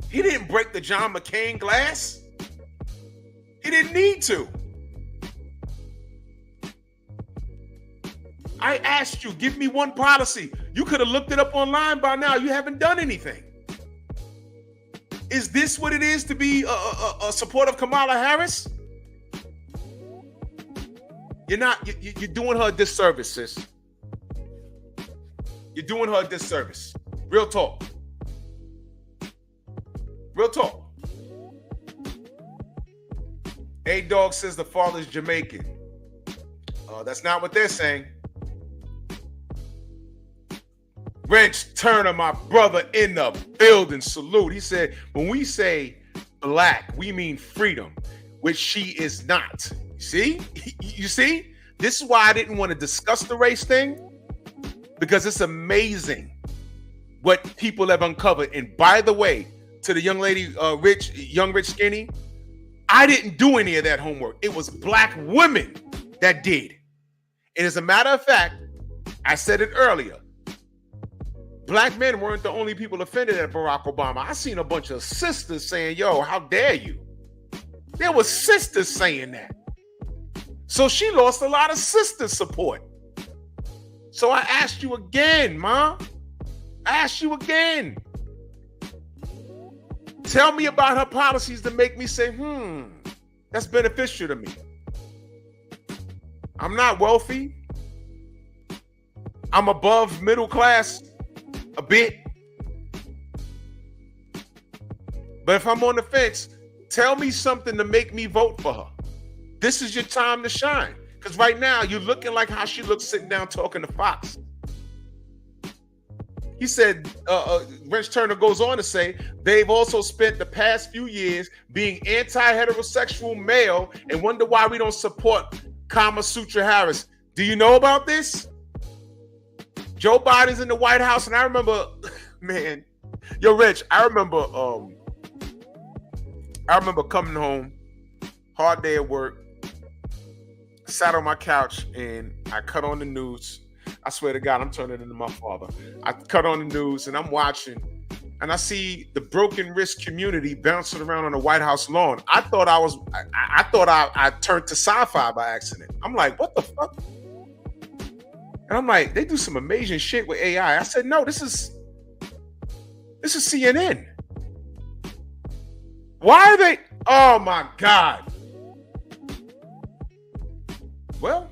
He didn't break the John McCain glass. He didn't need to. I asked you, give me one policy. You could have looked it up online by now. You haven't done anything. Is this what it is to be a supporter of Kamala Harris? You're not. You're doing her a disservice, sis. You're doing her a disservice. Real talk. Real talk. A-Dog says the father's Jamaican. That's not what they're saying. Wrench Turner, my brother in the building, salute. He said, when we say black, we mean freedom, which she is not. See? You see? This is why I didn't want to discuss the race thing, because it's amazing what people have uncovered. And by the way, to the young lady, Rich Skinny, I didn't do any of that homework. It was black women that did. And as a matter of fact, I said it earlier, black men weren't the only people offended at Barack Obama. I seen a bunch of sisters saying, yo, how dare you? There were sisters saying that. So she lost a lot of sister support. So I asked you again, Ma. I asked you again. Tell me about her policies to make me say, that's beneficial to me. I'm not wealthy. I'm above middle class a bit. But if I'm on the fence, tell me something to make me vote for her. This is your time to shine. Because right now, you're looking like how she looks sitting down talking to Fox. He said, Wrench Turner goes on to say, they've also spent the past few years being anti-heterosexual male and wonder why we don't support Kama Sutra Harris. Do you know about this? Joe Biden's in the White House, and I remember, man, yo, Rich, I remember coming home, hard day at work, sat on my couch, and I cut on the news. I swear to God, I'm turning into my father. I cut on the news, and I'm watching, and I see the broken wrist community bouncing around on the White House lawn. I thought I turned to sci-fi by accident. I'm like, what the fuck? And I'm like, they do some amazing shit with AI. I said, no, this is CNN. Why are they? Oh my God. Well,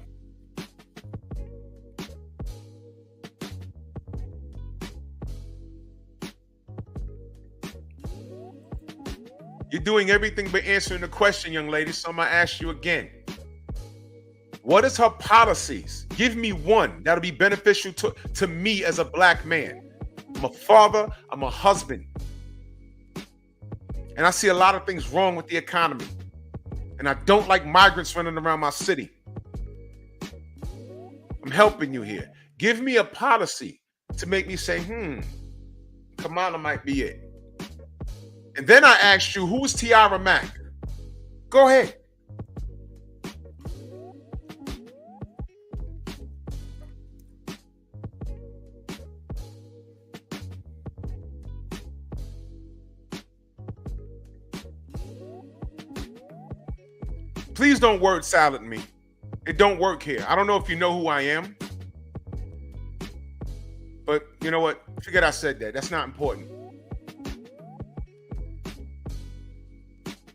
you're doing everything but answering the question, young lady. So I'm gonna ask you again. What is her policies? Give me one that'll be beneficial to me as a black man. I'm a father, I'm a husband. And I see a lot of things wrong with the economy. And I don't like migrants running around my city. I'm helping you here. Give me a policy to make me say, Kamala might be it. And then I asked you, who is Tiara Mack? Go ahead. Please don't word salad me. It don't work here. I don't know if you know who I am. But you know what? Forget I said that. That's not important.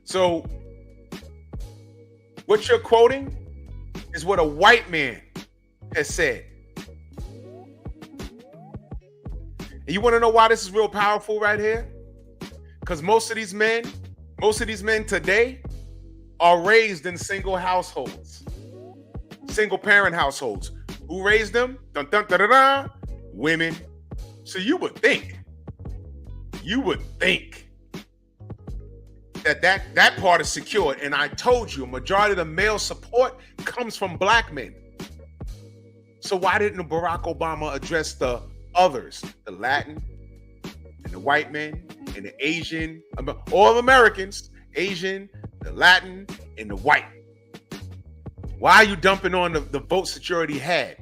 So what you're quoting is what a white man has said. And you want to know why this is real powerful right here? Because most of these men today are raised in single households, single parent households. Who raised them? Dun, dun, dun, dun, dun. Women. So you would think you would think that part is secured. And I told you, a majority of the male support comes from black men. So why didn't Barack Obama address the others, the Latin and the white men and the Asian, all Americans, Asian, the Latin, and the white? Why are you dumping on the votes that you already had?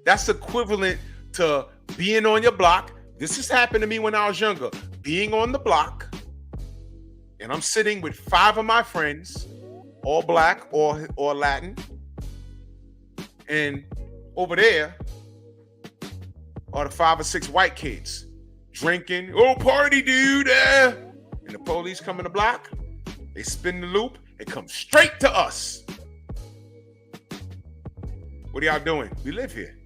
That's equivalent to being on your block. This has happened to me when I was younger. Being on the block, and I'm sitting with 5 of my friends, all black or Latin, and over there are the 5 or 6 white kids drinking. Oh, party, dude! And the police come in the block. They spin the loop and come straight to us. What are y'all doing? We live here.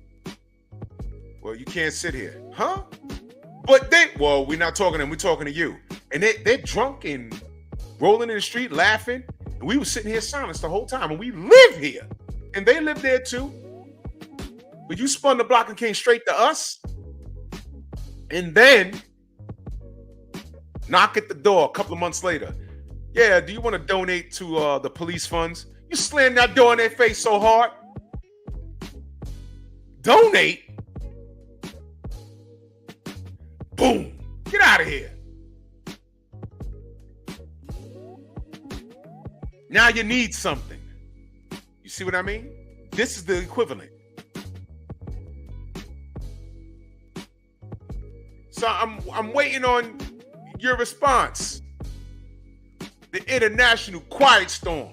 Well, you can't sit here. Huh? But well, we're not talking to them, we're talking to you. And they're drunk and rolling in the street, laughing. And we were sitting here silent the whole time. And we live here. And they live there too. But you spun the block and came straight to us. And then knock at the door a couple of months later. Yeah, do you want to donate to the police funds? You slammed that door in their face so hard. Donate? Boom. Get out of here. Now you need something. You see what I mean? This is the equivalent. So I'm waiting on your response. The international quiet storm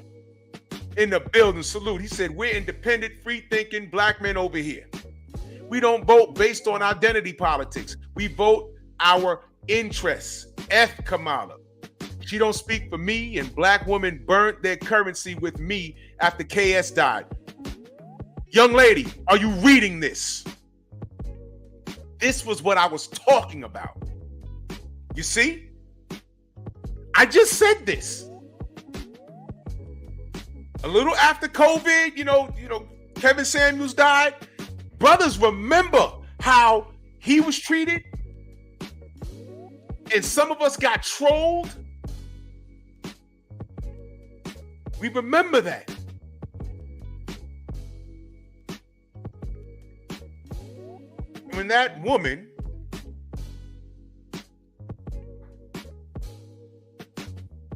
in the building. Salute. He said, we're independent, free-thinking black men over here. We don't vote based on identity politics. We vote our interests. F. Kamala. She don't speak for me, and black women burnt their currency with me after KS died. Young lady, are you reading this? This was what I was talking about. You see? I just said this. A little after COVID, you know, Kevin Samuels died. Brothers, remember how he was treated? And some of us got trolled. We remember that. When that woman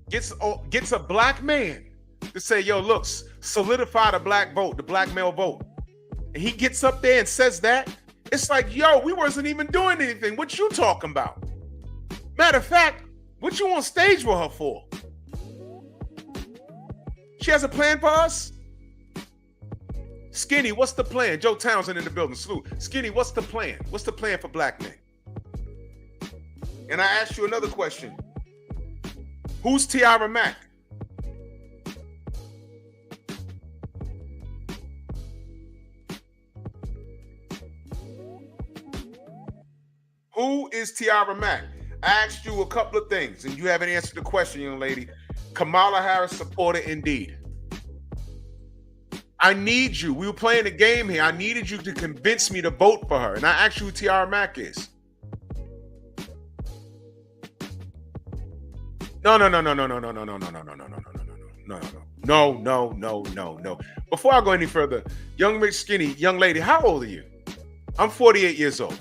gets a black man to say, yo, look, solidify the black vote, the black male vote. And he gets up there and says that, it's like, yo, we wasn't even doing anything. What you talking about? Matter of fact, what you on stage with her for? She has a plan for us? Skinny, what's the plan? Joe Townsend in the building. Salute. Skinny, what's the plan? What's the plan for black men? And I asked you another question. Who's Tiara Mack? Who is Tiara Mack? I asked you a couple of things, and you haven't answered the question, young lady. Kamala Harris supporter, indeed. I need you. We were playing a game here. I needed you to convince me to vote for her. And I asked you who Tiara Mack is. No. Before I go any further, young McSkinny, young lady, how old are you? I'm 48 years old.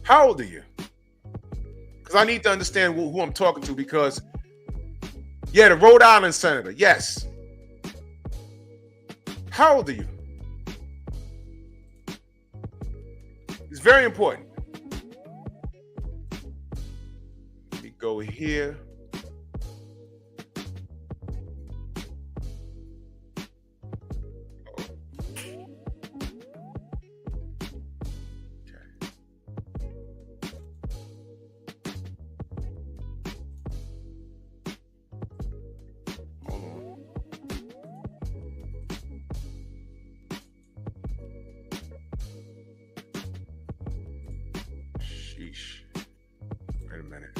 How old are you? Because I need to understand who I'm talking to, because, yeah, the Rhode Island senator, yes. How old are you? It's very important. Let me go here. Wait a minute.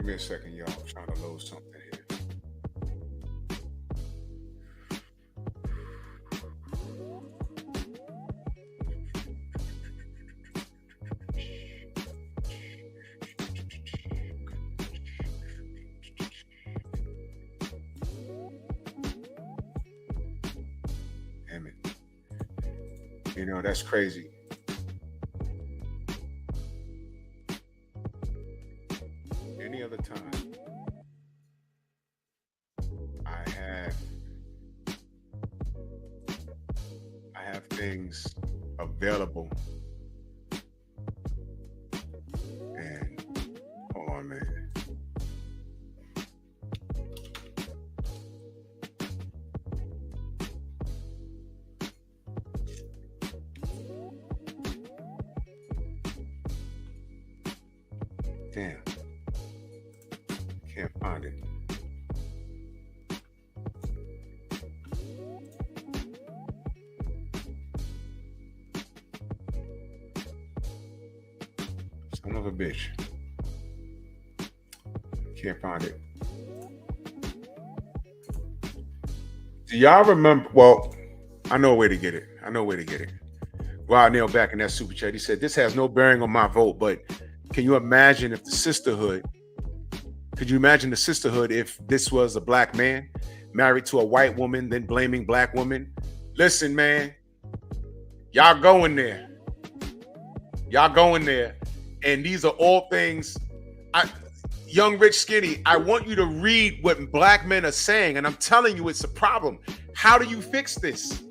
Give me a second, y'all. I'm trying to load something here. Damn it. You know, that's crazy. Any other time, I have things available, and hold on, man. Damn. Can't find it. Son of a bitch. Can't find it. Do y'all remember? Well, I know a way to get it. Wild Neil back in that super chat. He said, "This has no bearing on my vote, but can you imagine if the Sisterhood? Could you imagine the Sisterhood if this was a black man married to a white woman, then blaming black women?" Listen, man, y'all going there. And these are all things. Young, rich, skinny, I want you to read what black men are saying, and I'm telling you it's a problem. How do you fix this?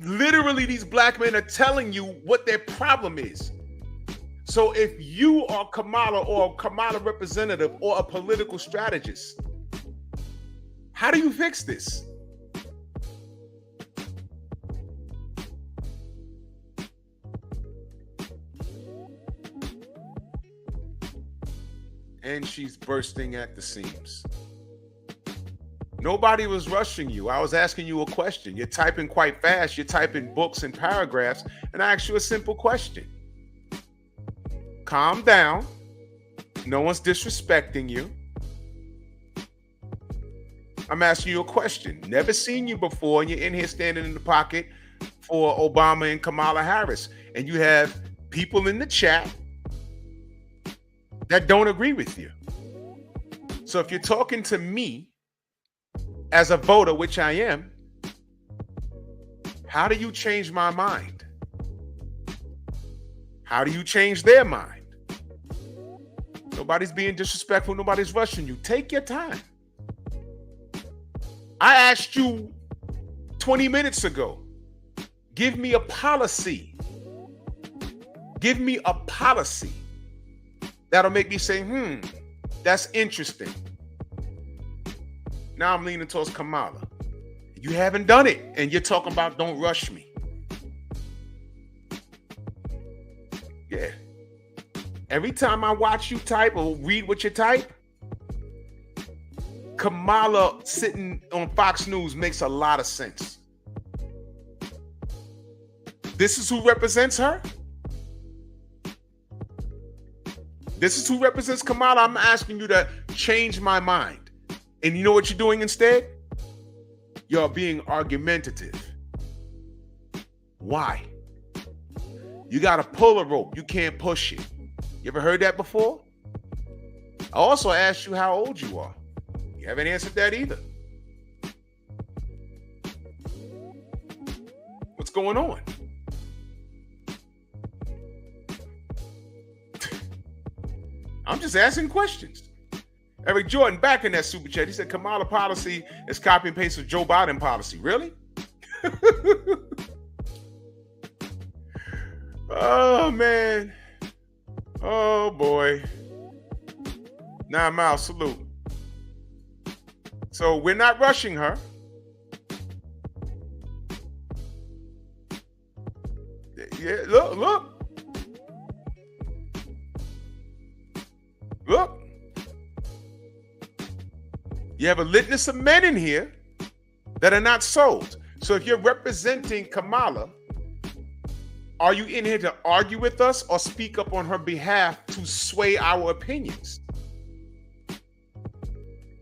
Literally, these black men are telling you what their problem is. So if you are Kamala or a Kamala representative or a political strategist, how do you fix this? And she's bursting at the seams. Nobody was rushing you. I was asking you a question. You're typing quite fast. You're typing books and paragraphs. And I asked you a simple question. Calm down. No one's disrespecting you. I'm asking you a question. Never seen you before, and you're in here standing in the pocket for Obama and Kamala Harris. And you have people in the chat that don't agree with you. So if you're talking to me as a voter, which I am, how do you change my mind? How do you change their mind? Nobody's being disrespectful. Nobody's rushing you. Take your time. I asked you 20 minutes ago, give me a policy. Give me a policy that'll make me say, that's interesting. Now I'm leaning towards Kamala. You haven't done it, and you're talking about don't rush me. Yeah. Every time I watch you type or read what you type, Kamala sitting on Fox News makes a lot of sense. This is who represents her? This is who represents Kamala? I'm asking you to change my mind. And you know what you're doing instead? You're being argumentative. Why? You got to pull a rope. You can't push it. You ever heard that before? I also asked you how old you are. You haven't answered that either. What's going on? I'm just asking questions. Eric Jordan back in that super chat. He said Kamala policy is copy and paste of Joe Biden policy. Really? Oh, man. Oh, boy. 9 Mile salute. So we're not rushing her. Yeah, look. Look. You have a litmus of men in here that are not sold. So if you're representing Kamala, Are you in here to argue with us or speak up on her behalf to sway our opinions?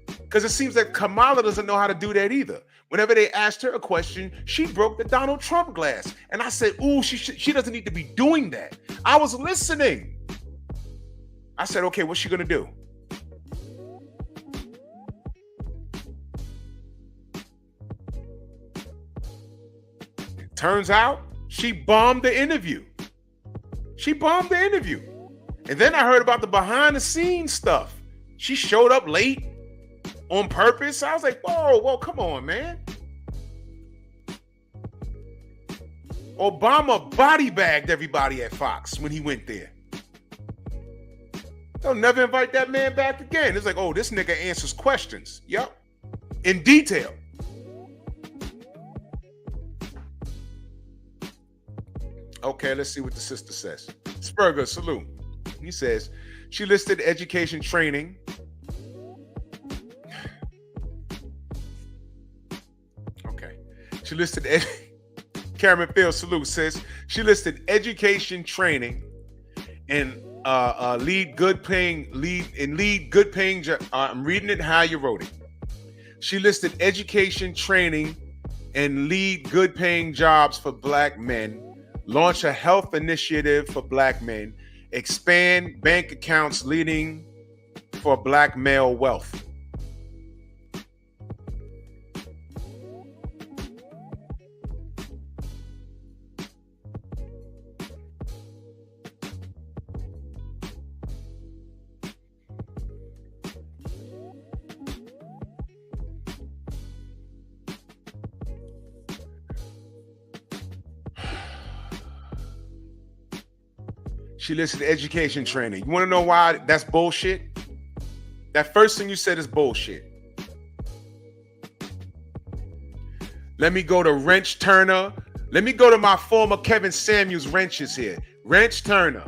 Because it seems that Kamala doesn't know how to do that either. Whenever they asked her a question, she broke the Donald Trump glass. And I said, ooh, she doesn't need to be doing that. I was listening. I said, okay, what's she going to do? It turns out she bombed the interview. She bombed the interview. And then I heard about the behind the scenes stuff. She showed up late on purpose. I was like, whoa, come on, man. Obama body bagged everybody at Fox when he went there. They'll never invite that man back again. It's like, oh, this nigga answers questions. Yep. In detail. Okay, let's see what the sister says. Spurger, salute. He says, she listed education training. Okay. She listed, Cameron Field, salute, says, she listed education training and lead good paying job. I'm reading it how you wrote it. She listed education training and lead good paying jobs for Black men. Launch a health initiative for Black men. Expand bank accounts leading for Black male wealth. She listed education training. You want to know why that's bullshit? That first thing you said is bullshit. Let me go to Wrench Turner. Let me go to my former Kevin Samuels wrenches here. Wrench Turner.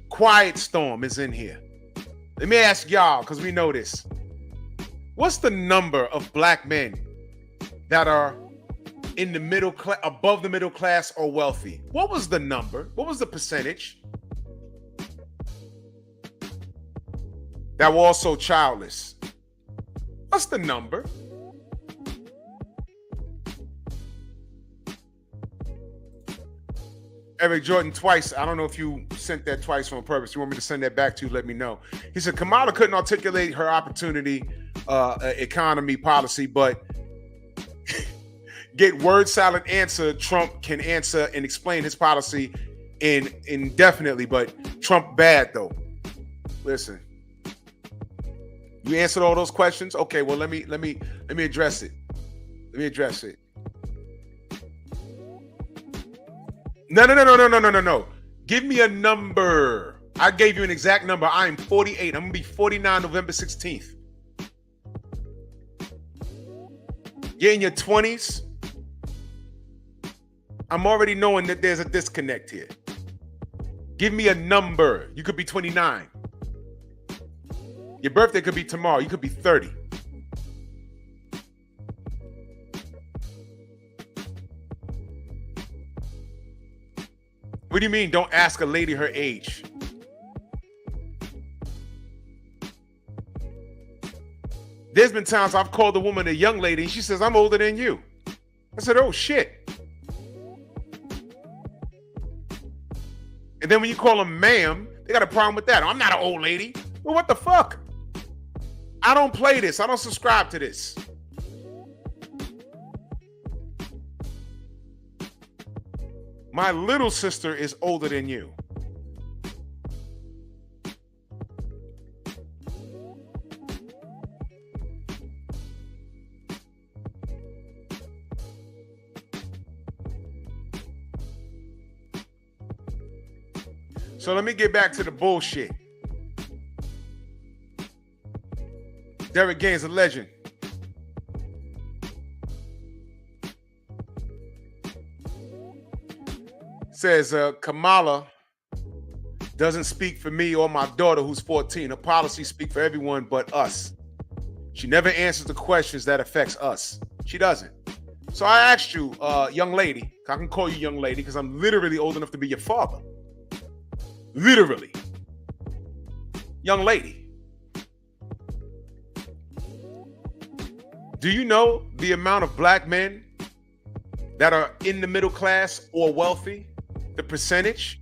Quiet Storm is in here. Let me ask y'all, because we know this. What's the number of Black men that are in the middle class, above the middle class or wealthy? What was the number? What was the percentage? That were also childless. What's the number? Eric Jordan twice. I don't know if you sent that twice on purpose. You want me to send that back to you? Let me know. He said Kamala couldn't articulate her opportunity economy policy, but get word salad answer. Trump can answer and explain his policy indefinitely, but Trump bad though. Listen. You answered all those questions? Okay, well, let me address it. Let me address it. No. Give me a number. I gave you an exact number. I am 48. I'm going to be 49 November 16th. You're in your 20s. I'm already knowing that there's a disconnect here. Give me a number. You could be 29. Your birthday could be tomorrow. You could be 30. What do you mean, don't ask a lady her age? There's been times I've called a woman a young lady and she says, I'm older than you. I said, oh, shit. And then when you call them ma'am, they got a problem with that. I'm not an old lady. Well, what the fuck? I don't play this. I don't subscribe to this. My little sister is older than you. So let me get back to the bullshit. Derek Gaines, a legend. Says Kamala doesn't speak for me or my daughter who's 14. Her policies speak for everyone but us. She never answers the questions that affects us. She doesn't. So I asked you, young lady, I can call you young lady because I'm literally old enough to be your father. Literally. Young lady. Do you know the amount of black men that are in the middle class or wealthy? The percentage?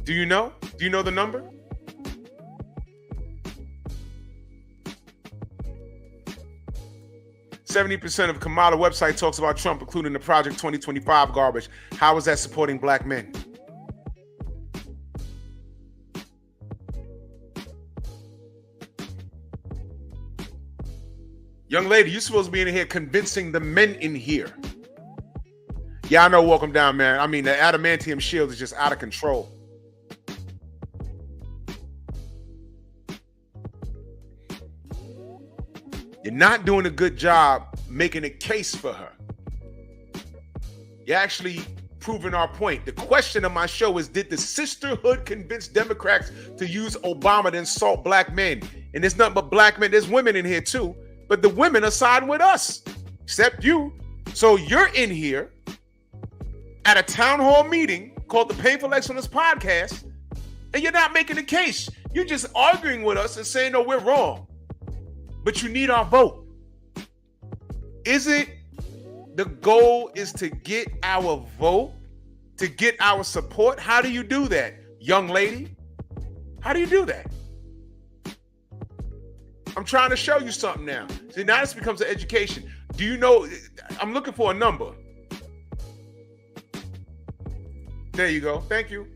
Do you know? Do you know the number? %70 of Kamala website talks about Trump, including the Project 2025 garbage. How is that supporting black men? Young lady, you're supposed to be in here convincing the men in here. Yeah, I know. Welcome down, man. I mean, the adamantium shield is just out of control. You're not doing a good job making a case for her. You're actually proving our point. The question of my show is, did the Sisterhood convince Democrats to use Obama to insult black men? And there's nothing but black men. There's women in here too, but the women are siding with us, except you. So you're in here at a town hall meeting called the Painful Excellence Podcast, and you're not making a case. You're just arguing with us and saying, no, we're wrong. But you need our vote. Is it the goal is to get our vote, to get our support? How do you do that, young lady? How do you do that? I'm trying to show you something now. See, now this becomes an education. Do you know? I'm looking for a number. There you go. Thank you.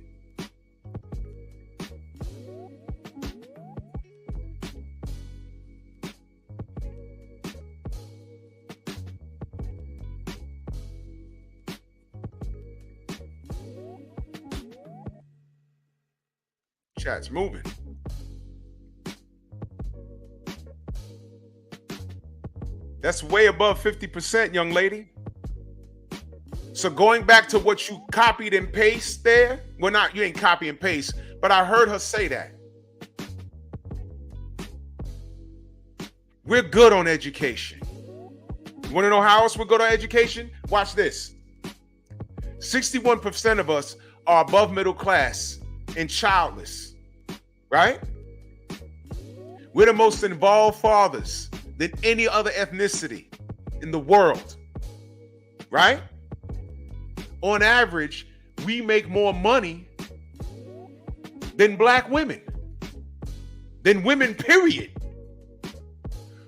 Chat's moving. That's way above 50%, young lady. So going back to what you copied and paste there, well, not, you ain't copy and paste, but I heard her say that. We're good on education. You want to know how else we're good on education? Watch this. 61% of us are above middle class and childless, right? We're the most involved fathers than any other ethnicity in the world, right? On average, we make more money than black women, than women, period.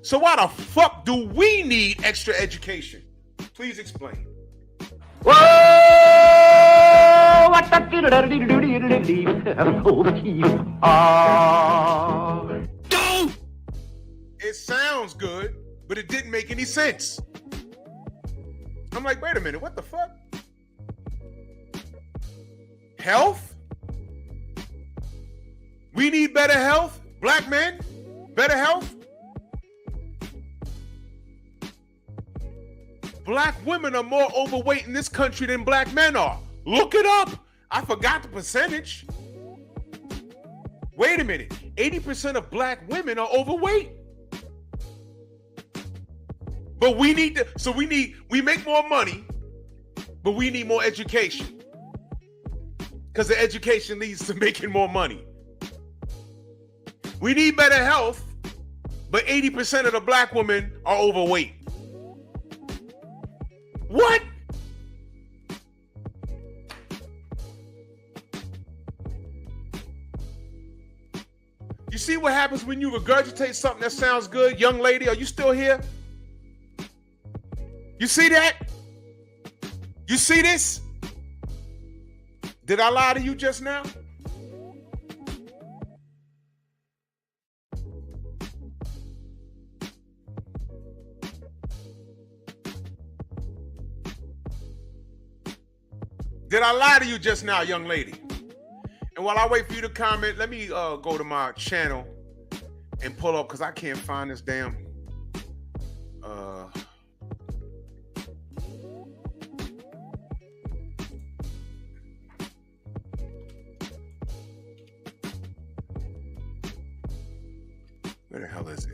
So why the fuck do we need extra education? Please explain. Whoa! What the It sounds good, but it didn't make any sense. I'm like, wait a minute, what the fuck? Health? We need better health? Black men? Better health? Black women are more overweight in this country than black men are. Look it up. I forgot the percentage. Wait a minute. 80% of black women are overweight. But we need to, so we make more money, but we need more education. Because the education leads to making more money. We need better health, but 80% of the black women are overweight. What? You see what happens when you regurgitate something that sounds good? Young lady, are you still here? You see that? You see this? Did I lie to you just now? Did I lie to you just now, young lady? And while I wait for you to comment, let me go to my channel and pull up, because I can't find this damn where the hell is it?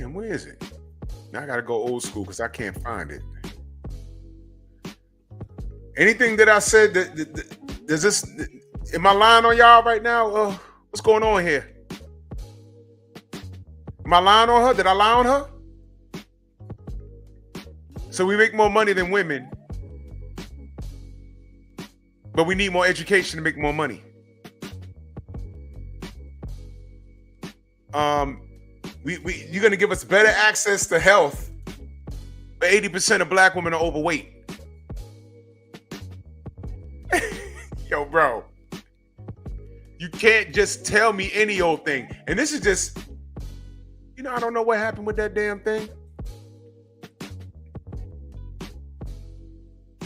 Damn, where is it? Now I gotta go old school because I can't find it. Anything that I said, does this, am I lying on y'all right now? What's going on here? Am I lying on her? Did I lie on her? So we make more money than women, but we need more education to make more money. You're gonna give us better access to health, but 80% of black women are overweight. Yo, bro, you can't just tell me any old thing. And this is just, I don't know what happened with that damn thing.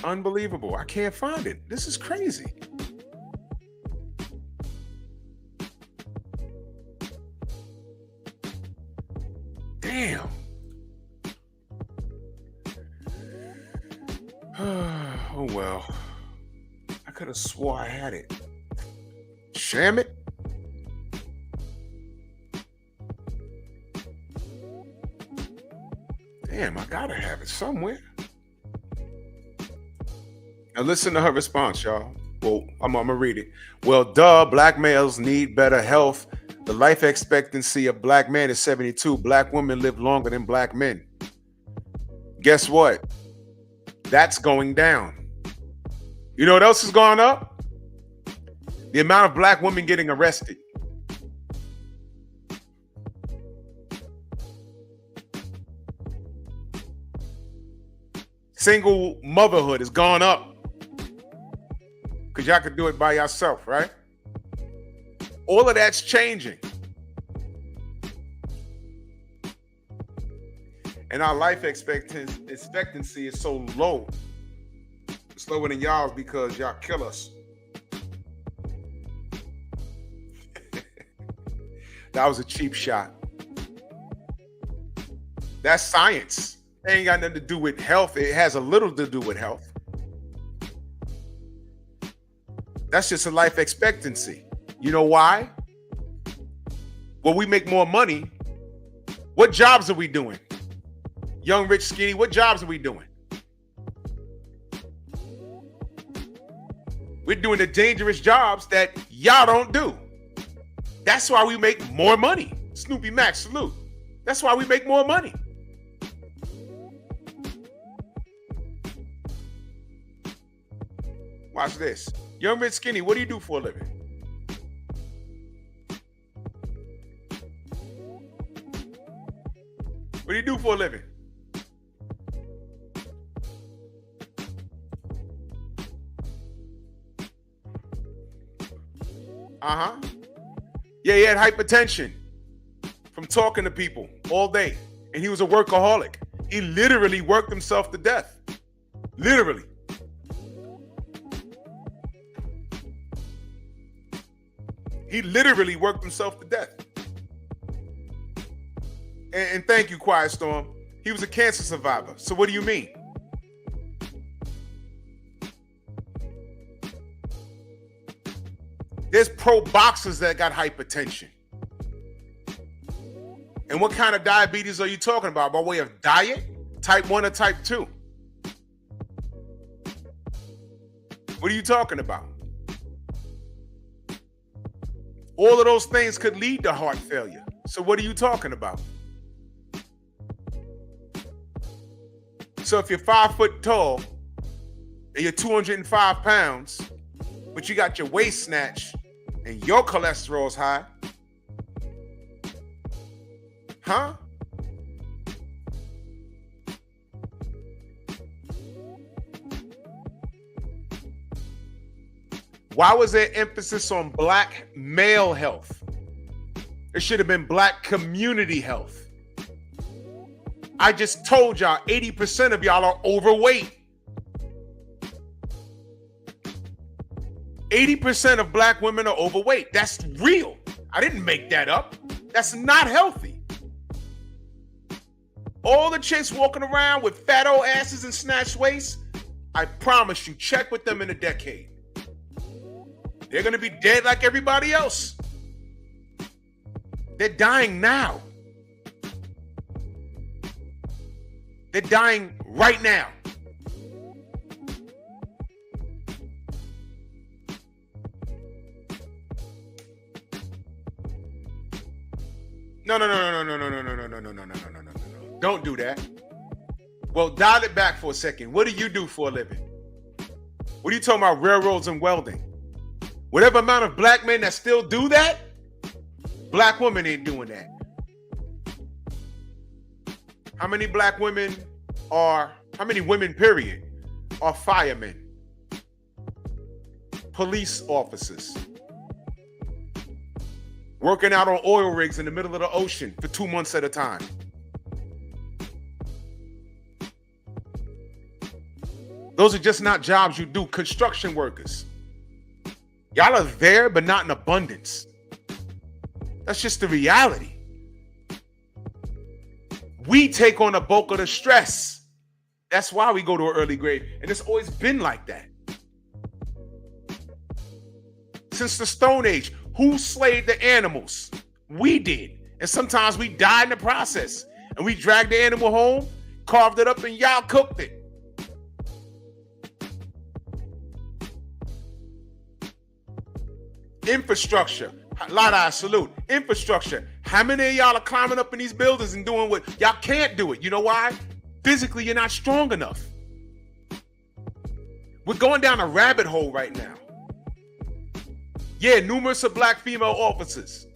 Unbelievable. I can't find it. This is crazy. Damn. Oh, well. I could have swore I had it. Sham it? Damn, I gotta have it somewhere. Now listen to her response, y'all. Well, I'm gonna read it. Well, duh, black males need better health. The life expectancy of black men is 72. Black women live longer than black men. Guess what? That's going down. You know what else has gone up? The amount of black women getting arrested. Single motherhood has gone up. Because y'all could do it by yourself, right? All of that's changing. And our life expectancy is so low. It's lower than y'all's because y'all kill us. That was a cheap shot. That's science. It ain't got nothing to do with health. It has a little to do with health. That's just a life expectancy. You know why? Well, we make more money. What jobs are we doing? Young, rich, skinny, what jobs are we doing? We're doing the dangerous jobs that y'all don't do. That's why we make more money. Snoopy Mac, salute. That's why we make more money. Watch this. Young, rich, skinny, what do you do for a living? What do you do for a living? Yeah, he had hypertension from talking to people all day. And he was a workaholic. He literally worked himself to death. Literally. He literally worked himself to death. And thank you, Quiet Storm. He was a cancer survivor. So what do you mean? There's pro boxers that got hypertension. And what kind of diabetes are you talking about? By way of diet? Type 1 or type 2? What are you talking about? All of those things could lead to heart failure. So what are you talking about? So if you're 5 foot tall and you're 205 pounds, but you got your waist snatched and your cholesterol's high, huh? Why was there emphasis on black male health? It should have been black community health. I just told y'all 80% of y'all are overweight. 80% of black women are overweight. That's real. I didn't make that up. That's not healthy. All the chicks walking around with fat old asses and snatched waists, I promise you, check with them in a decade. They're going to be dead like everybody else. They're dying now. They're dying right now. No. Don't do that. Well, dial it back for a second. What do you do for a living? What are you talking about, railroads and welding? Whatever amount of black men that still do that, black women ain't doing that. How many women, period, are firemen, police officers, working out on oil rigs in the middle of the ocean for 2 months at a time? Those are just not jobs you do. Construction workers. Y'all are there, but not in abundance. That's just the reality. We take on the bulk of the stress. That's why we go to an early grave. And it's always been like that. Since the Stone Age, who slayed the animals? We did. And sometimes we died in the process. And we dragged the animal home, carved it up, and y'all cooked it. Infrastructure. Lada, salute. Infrastructure. How many of y'all are climbing up in these buildings and doing what y'all can't do it? You know why? Physically, you're not strong enough. We're going down a rabbit hole right now. Yeah, numerous of black female officers,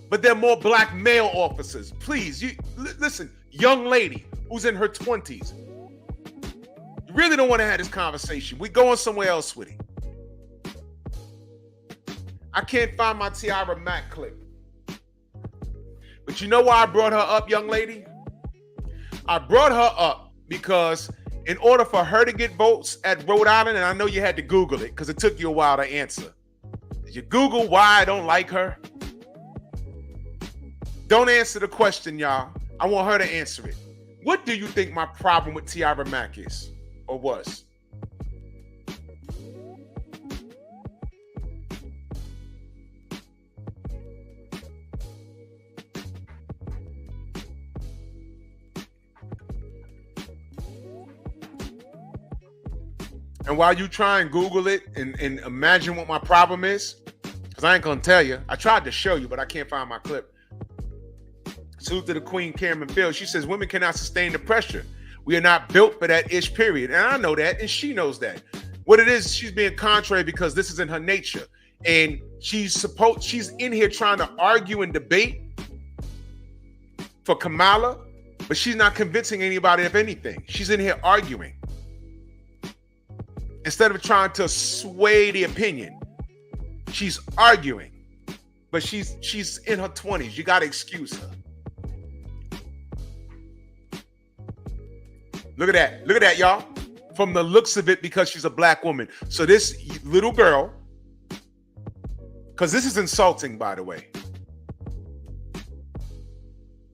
but there are more black male officers. Please, listen, young lady who's in her 20s. You really don't want to have this conversation. We're going somewhere else with it. I can't find my Tiara Mac clip. But you know why I brought her up, young lady? I brought her up because in order for her to get votes at Rhode Island, and I know you had to Google it because it took you a while to answer. Did you Google why I don't like her? Don't answer the question, y'all. I want her to answer it. What do you think my problem with Tiara Mac is or was? And while you try and Google it and imagine what my problem is, because I ain't going to tell you. I tried to show you, but I can't find my clip. Salute to the Queen, Cameron Field. She says, women cannot sustain the pressure. We are not built for that ish period. And I know that, and she knows that. What it is, she's being contrary because this is in her nature. And she's in here trying to argue and debate for Kamala, but she's not convincing anybody of anything. She's in here arguing. Instead of trying to sway the opinion, she's arguing. But she's in her 20s. You got to excuse her. Look at that. Look at that, y'all. From the looks of it, because she's a black woman. So this little girl, because this is insulting, by the way.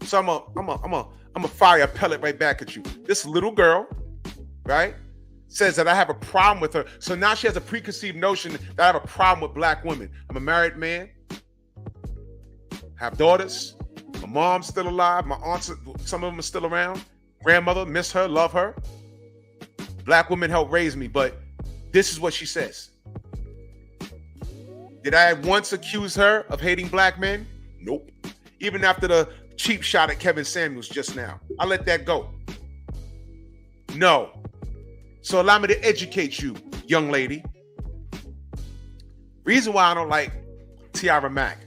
So I'm a fire a pellet right back at you. This little girl, right, says that I have a problem with her. So now she has a preconceived notion that I have a problem with black women. I'm a married man, have daughters. My mom's still alive. My aunts, some of them are still around. Grandmother, miss her, love her. Black women helped raise me, but this is what she says. Did I once accuse her of hating black men? Nope. Even after the cheap shot at Kevin Samuels just now. I let that go. No. So allow me to educate you, young lady. Reason why I don't like Tiara Mac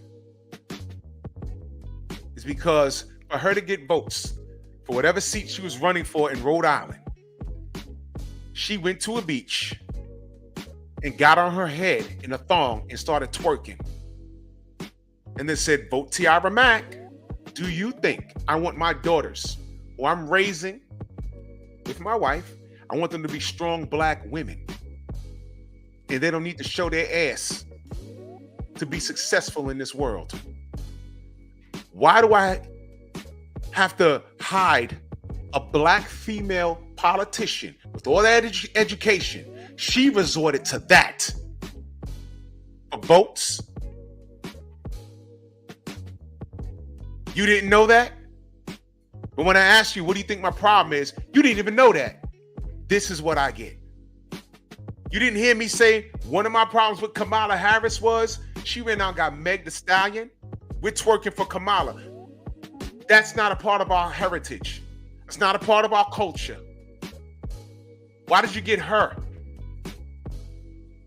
is because for her to get votes for whatever seat she was running for in Rhode Island, she went to a beach and got on her head in a thong and started twerking. And then said, vote Tiara Mac. Do you think I want my daughters, who I'm raising with my wife, I want them to be strong black women. And they don't need to show their ass to be successful in this world. Why do I have to hide a black female politician with all that education? She resorted to that for votes. You didn't know that? But when I asked you, what do you think my problem is? You didn't even know that. This is what I get. You didn't hear me say one of my problems with Kamala Harris was she went out and got Meg Thee Stallion. We're twerking for Kamala. That's not a part of our heritage. It's not a part of our culture. Why did you get her?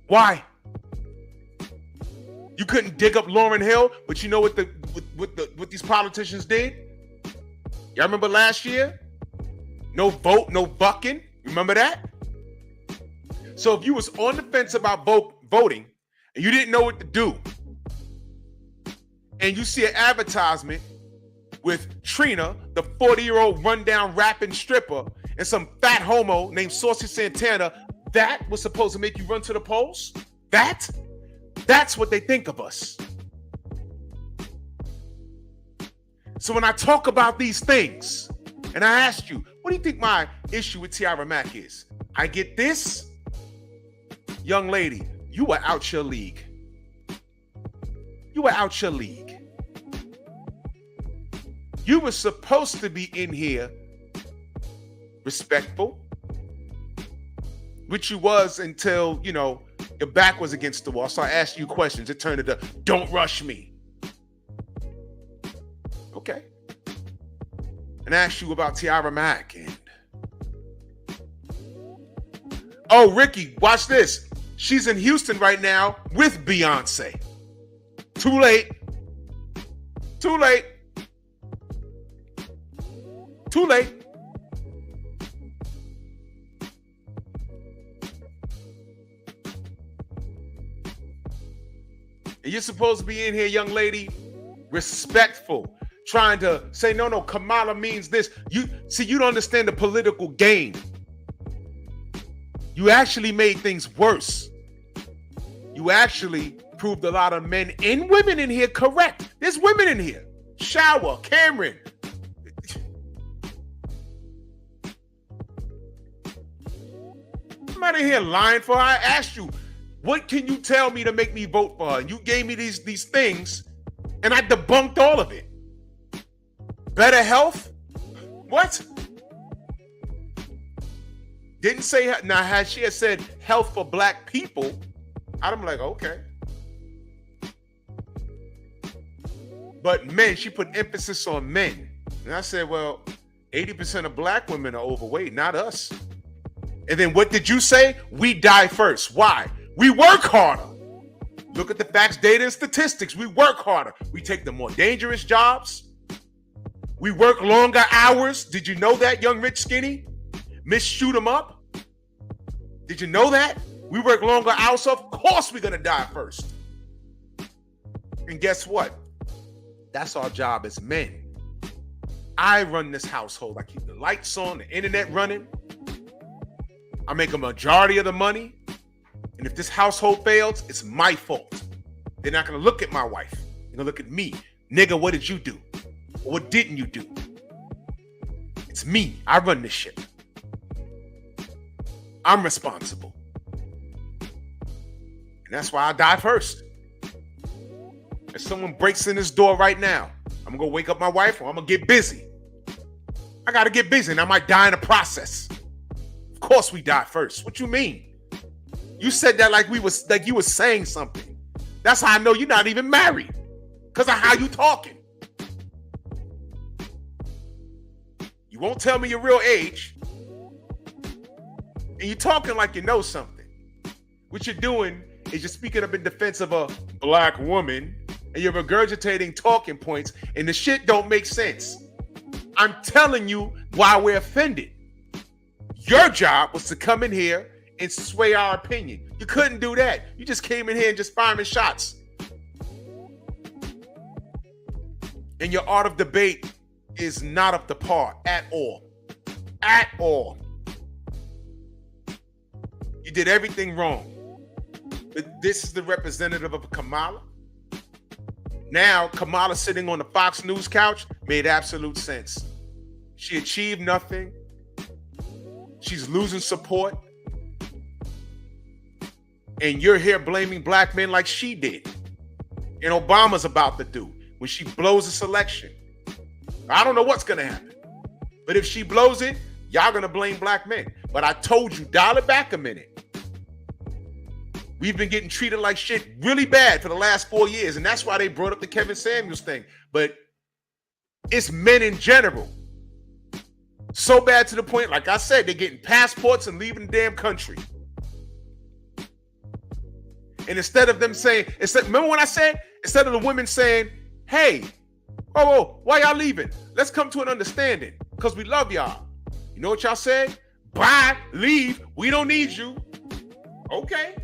Why? You couldn't dig up Lauryn Hill, but you know what these politicians did? Y'all remember last year? No vote, no bucking. Remember that? So if you was on the fence about voting and you didn't know what to do, and you see an advertisement with Trina, the 40-year-old rundown rapping stripper, and some fat homo named Saucy Santana, that was supposed to make you run to the polls? That's what they think of us. So when I talk about these things, and I asked you, what do you think my issue with Tiara Mack is? I get this. Young lady, you were out your league. You were out your league. You were supposed to be in here respectful, which you was until, you know, your back was against the wall. So I asked you questions. It turned into, don't rush me. Okay. And I asked you about Tiara Mack. And oh, Ricky, watch this. She's in Houston right now with Beyonce. Too late. Too late. Too late. And you're supposed to be in here, young lady, respectful, trying to say, no, Kamala means this. You don't understand the political game. You actually made things worse. You actually proved a lot of men and women in here correct. There's women in here. Shower, Cameron. I'm out of here lying for her. I asked you, what can you tell me to make me vote for her? And you gave me these things, and I debunked all of it. Better health? What? Didn't say, now had she had said health for black people, I'd be like, okay. But men, she put emphasis on men. And I said, well, 80% of black women are overweight, not us. And then what did you say? We die first. Why? We work harder. Look at the facts, data, and statistics. We work harder. We take the more dangerous jobs. We work longer hours. Did you know that, young, rich, skinny? Miss Shoot 'em Up? Did you know that? We work longer hours, so of course we're going to die first. And guess what? That's our job as men. I run this household. I keep the lights on, the internet running. I make a majority of the money. And if this household fails, it's my fault. They're not going to look at my wife. They're going to look at me. Nigga, what did you do? Or what didn't you do? It's me. I run this shit. I'm responsible. And that's why I die first. If someone breaks in this door right now, I'm going to wake up my wife or I'm going to get busy. I got to get busy and I might die in the process. Of course we die first. What you mean? You said that like you were saying something. That's how I know you're not even married. Because of how you talking. You won't tell me your real age. And you're talking like you know something. What you're doing is you're speaking up in defense of a black woman and you're regurgitating talking points and the shit don't make sense. I'm telling you why we're offended. Your job was to come in here and sway our opinion. You couldn't do that. You just came in here and just firing shots. And your art of debate is not up to par at all. At all. You did everything wrong. But this is the representative of Kamala. Now, Kamala sitting on the Fox News couch made absolute sense. She achieved nothing. She's losing support. And you're here blaming black men like she did. And Obama's about to do when she blows this election. I don't know what's going to happen. But if she blows it, y'all gonna blame black men. But I told you, dial it back a minute. We've been getting treated like shit really bad for the last 4 years, and that's why they brought up the Kevin Samuels thing. But it's men in general. So bad to the point, like I said, they're getting passports and leaving the damn country. And instead of them saying, remember when I said, instead of the women saying, hey, whoa, why y'all leaving? Let's come to an understanding because we love y'all. You know what y'all said? Bye, leave, we don't need you. Okay.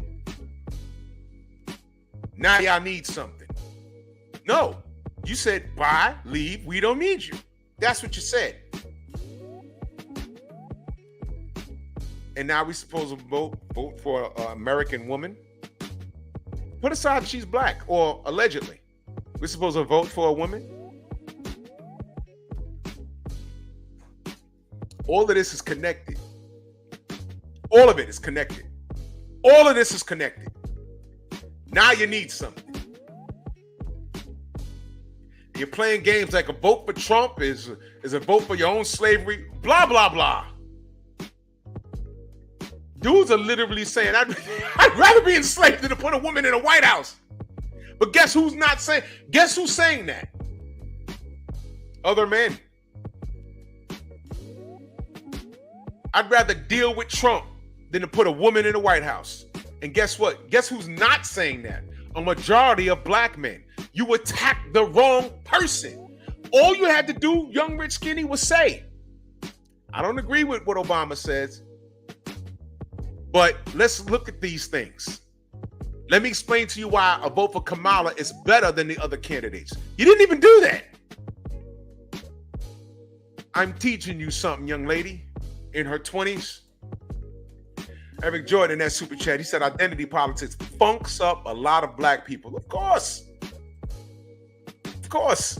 Now y'all need something. No, you said bye, leave, we don't need you. That's what you said. And now we supposed to vote for an American woman. Put aside that she's black, or allegedly. We're supposed to vote for a woman. All of this is connected. All of it is connected. All of this is connected. Now you need something. You're playing games like a vote for Trump is a vote for your own slavery, blah, blah, blah. Dudes are literally saying, I'd rather be enslaved than to put a woman in a White House. But guess who's not saying, guess who's saying that? Other men. I'd rather deal with Trump than to put a woman in the White House. And guess what? Guess who's not saying that? A majority of black men. You attacked the wrong person. All you had to do, young, rich, skinny, was say, I don't agree with what Obama says, but let's look at these things. Let me explain to you why a vote for Kamala is better than the other candidates. You didn't even do that. I'm teaching you something, young lady in her 20s. Eric Jordan in that super chat, he said identity politics funks up a lot of black people. Of course. Of course.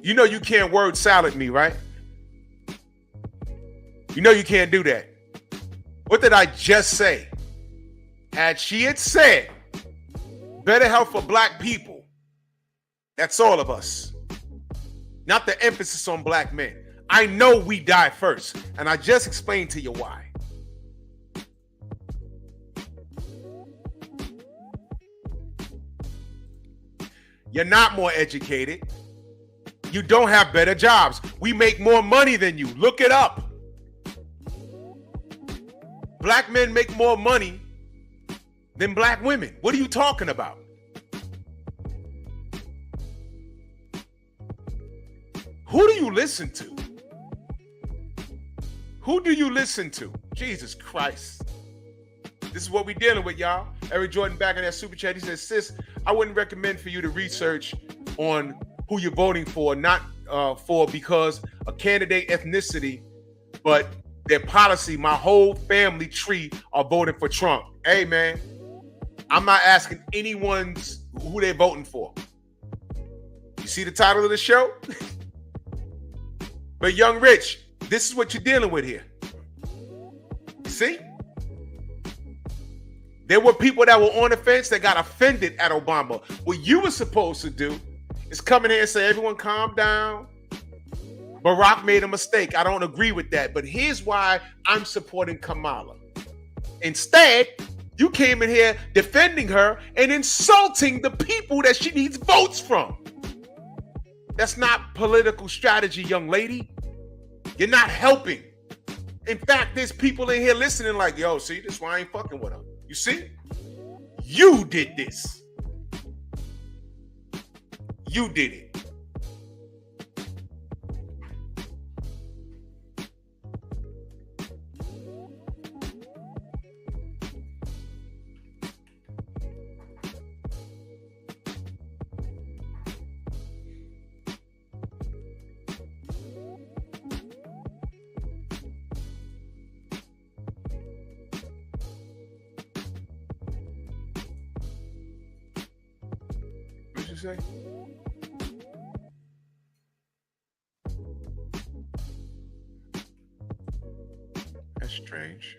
You know you can't word salad me, right? You know you can't do that. What did I just say? Had said better health for black people, that's all of us. Not the emphasis on black men. I know we die first, and I just explained to you why. You're not more educated. You don't have better jobs. We make more money than you. Look it up. Black men make more money than black women. What are you talking about? Who do you listen to? Who do you listen to? Jesus Christ. This is what we're dealing with, y'all. Eric Jordan back in that super chat. He says, sis, I wouldn't recommend for you to research on who you're voting for, not for because a candidate ethnicity, but their policy. My whole family tree are voting for Trump. Hey, man, I'm not asking anyone's who they're voting for. You see the title of the show? But Young Rich, this is what you're dealing with here. See? There were people that were on the fence that got offended at Obama. What you were supposed to do is come in here and say, everyone calm down. Barack made a mistake. I don't agree with that. But here's why I'm supporting Kamala. Instead, you came in here defending her and insulting the people that she needs votes from. That's not political strategy, young lady. You're not helping. In fact, there's people in here listening like, yo, see, this is why I ain't fucking with her. You see? You did this. You did it. What'd you say? That's strange.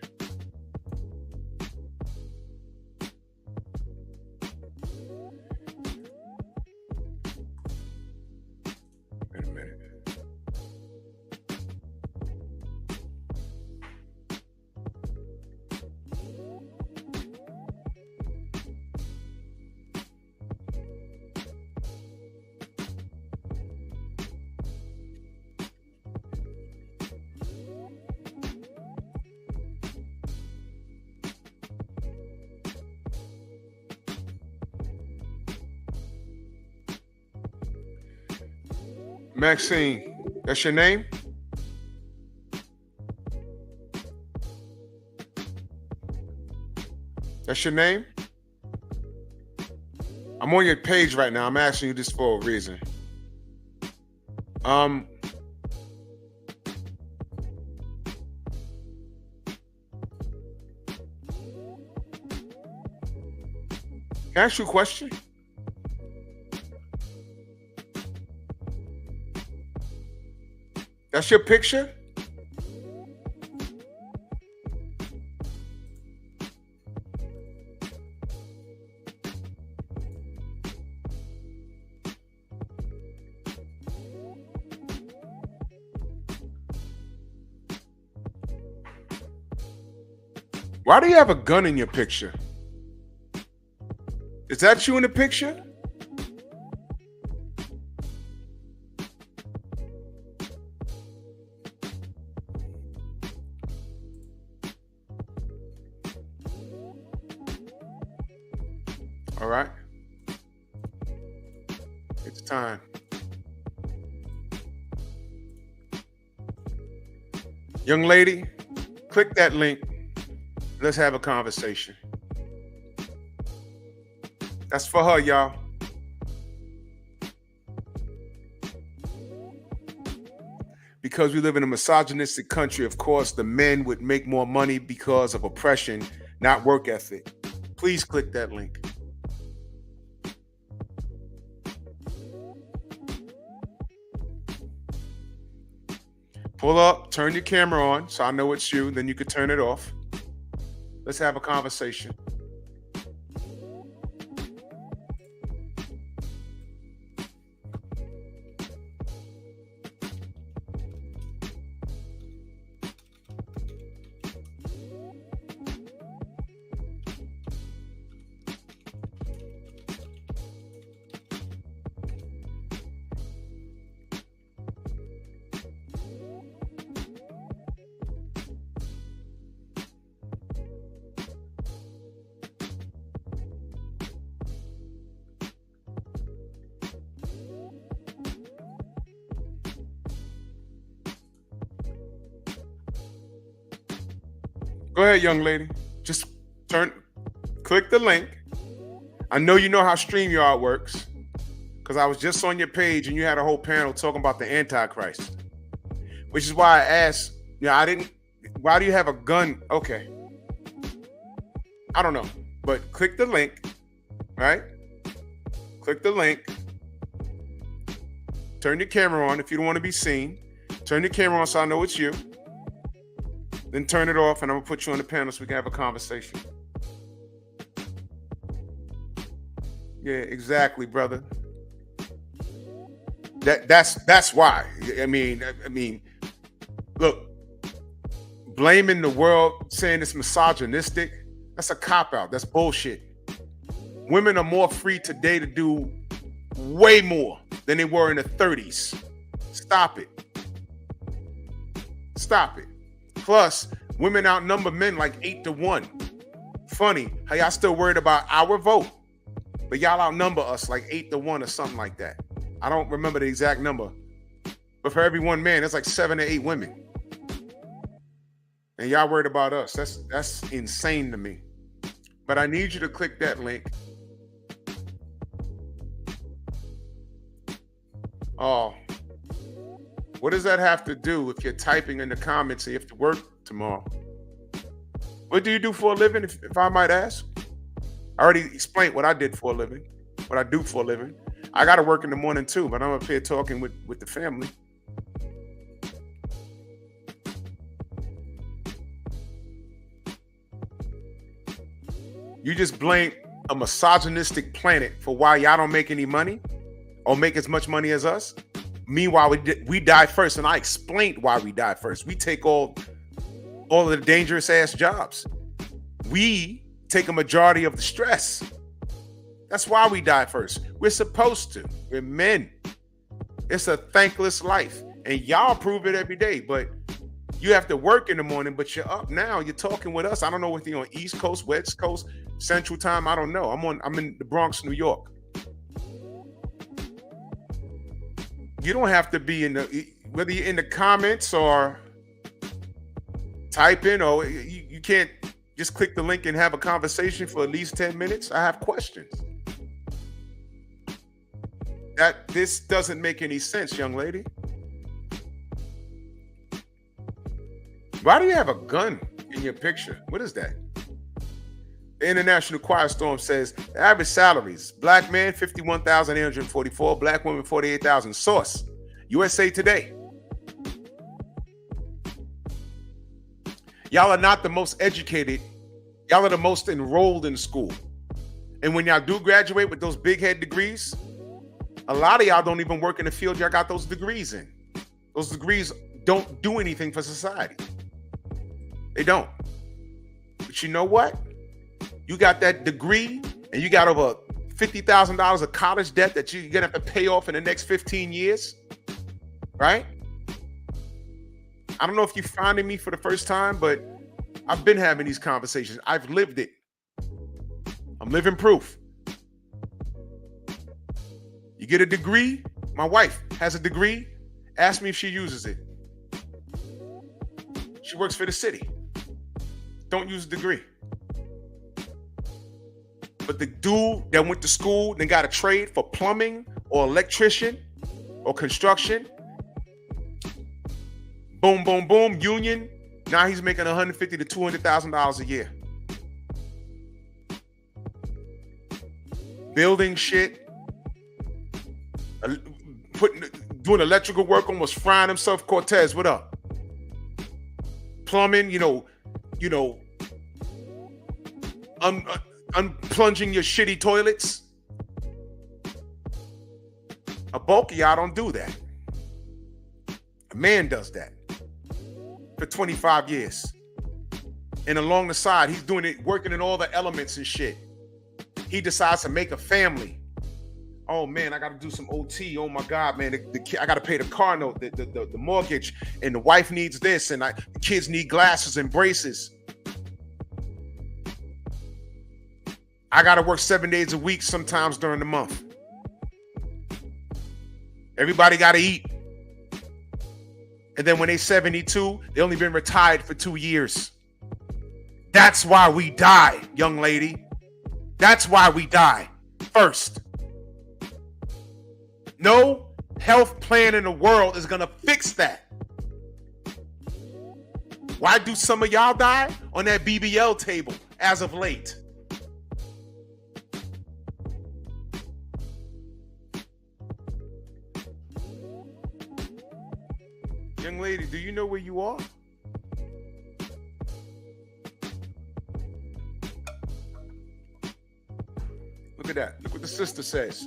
Maxine, that's your name? That's your name? I'm on your page right now. I'm asking you this for a reason. Can I ask you a question? That's your picture? Why do you have a gun in your picture? Is that you in the picture? All right. It's time. Young lady, click that link. Let's have a conversation. That's for her, y'all. Because we live in a misogynistic country, of course, the men would make more money because of oppression, not work ethic. Please click that link. Pull up, turn your camera on so I know it's you, then you could turn it off. Let's have a conversation. Go ahead, young lady. Just click the link. I know you know how StreamYard works because I was just on your page and you had a whole panel talking about the Antichrist, which is why I asked, why do you have a gun? Okay. I don't know, but click the link, right? Click the link. Turn your camera on if you don't want to be seen. Turn your camera on so I know it's you. Then turn it off and I'm gonna put you on the panel so we can have a conversation. Yeah, exactly, brother. That's why. I mean, look, blaming the world, saying it's misogynistic, that's a cop-out. That's bullshit. Women are more free today to do way more than they were in the 30s. Stop it. Stop it. Plus, women outnumber men like 8-1. Funny how y'all still worried about our vote, but y'all outnumber us like 8-1 or something like that. I don't remember the exact number, but for every one man, there's like 7 or 8 women. And y'all worried about us. That's insane to me. But I need you to click that link. Oh. What does that have to do if you're typing in the comments and you have to work tomorrow? What do you do for a living, if I might ask? I already explained what I did for a living, what I do for a living. I got to work in the morning too, but I'm up here talking with the family. You just blame a misogynistic planet for why y'all don't make any money or make as much money as us. Meanwhile, we die first, and I explained why we die first. We take all of the dangerous ass jobs. We take a majority of the stress. That's why we die first. We're supposed to. We're men. It's a thankless life, and y'all prove it every day. But you have to work in the morning, but you're up now. You're talking with us. I don't know if you're on East Coast, West Coast, Central Time. I don't know. I'm in the Bronx, New York. you don't have to be in the, whether you're in the comments or type in, or you can't just click the link and have a conversation for at least 10 minutes. I have questions. This doesn't make any sense, young lady. Why do you have a gun in your picture? What is that? The International Choir Storm says the average salaries: black man 51,844, black woman 48,000. Source: USA Today. Y'all are not the most educated. Y'all are the most enrolled in school. And when y'all do graduate with those big head degrees, a lot of y'all don't even work in the field y'all got those degrees in. Those degrees don't do anything for society. They don't. But you know what? You got that degree and you got over $50,000 of college debt that you're going to have to pay off in the next 15 years, right? I don't know if you're finding me for the first time, but I've been having these conversations. I've lived it. I'm living proof. You get a degree. My wife has a degree. Ask me if she uses it. She works for the city. Don't use a degree. But the dude that went to school and got a trade for plumbing or electrician or construction, boom, boom, boom, union. Now he's making $150,000 to $200,000 a year. Building shit, doing electrical work, almost frying himself. Cortez, what up? Plumbing, unplunging your shitty toilets. A bulk of y'all don't do that. A man does that for 25 years. And along the side, he's doing it, working in all the elements and shit. He decides to make a family. Oh man, I got to do some OT. Oh my God, man, I got to pay the car note, the mortgage, and the wife needs this, and the kids need glasses and braces. I got to work 7 days a week sometimes during the month. Everybody got to eat. And then when they're 72, they only been retired for 2 years. That's why we die, young lady. That's why we die first. No health plan in the world is going to fix that. Why do some of y'all die on that BBL table as of late? Young lady, do you know where you are? Look at that. Look what the sister says.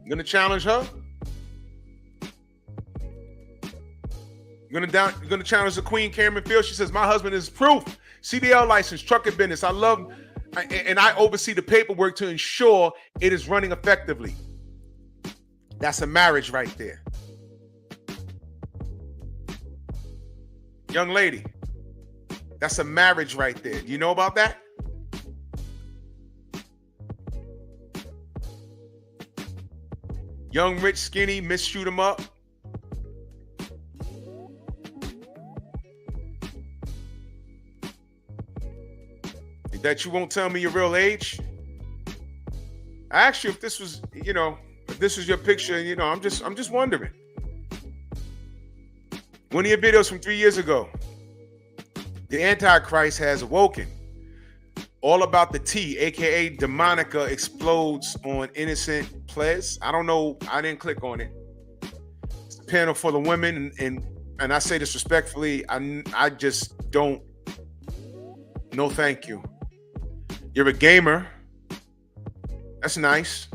You gonna challenge her? You're gonna challenge the Queen, Cameron Field. She says, my husband is proof. CDL license, trucking business. I oversee the paperwork to ensure it is running effectively. That's a marriage right there. Young lady, that's a marriage right there. Do you know about that? Young, rich, skinny, miss shoot 'em up. That you won't tell me your real age? I asked you if this was, if this was your picture, I'm just wondering. One of your videos from 3 years ago, the Antichrist has awoken. All about the tea, aka Demonica explodes on innocent players. I don't know. I didn't click on it. It's a panel for the women, and I say this respectfully. I just don't. No, thank you. You're a gamer. That's nice.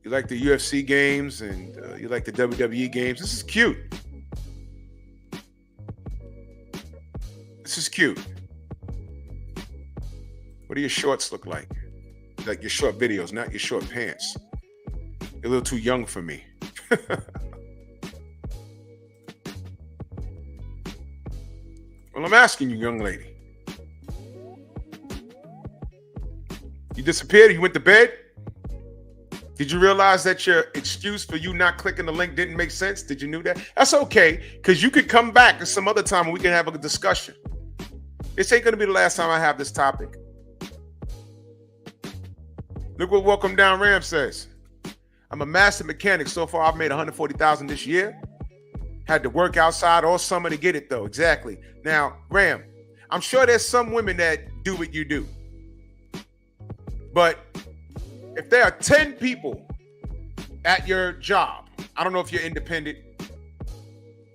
You like the UFC games and you like the WWE games. This is cute. This is cute. What do your shorts look like? Like your short videos, not your short pants. You're a little too young for me. Well, I'm asking you, young lady. You disappeared? You went to bed? Did you realize that your excuse for you not clicking the link didn't make sense? Did you know that? That's okay, because you could come back at some other time and we can have a discussion. This ain't going to be the last time I have this topic. Look what Welcome Down Ram says. I'm a master mechanic. So far, I've made $140,000 this year. Had to work outside all summer to get it, though. Exactly. Now, Ram, I'm sure there's some women that do what you do. But if there are 10 people at your job, I don't know if you're independent,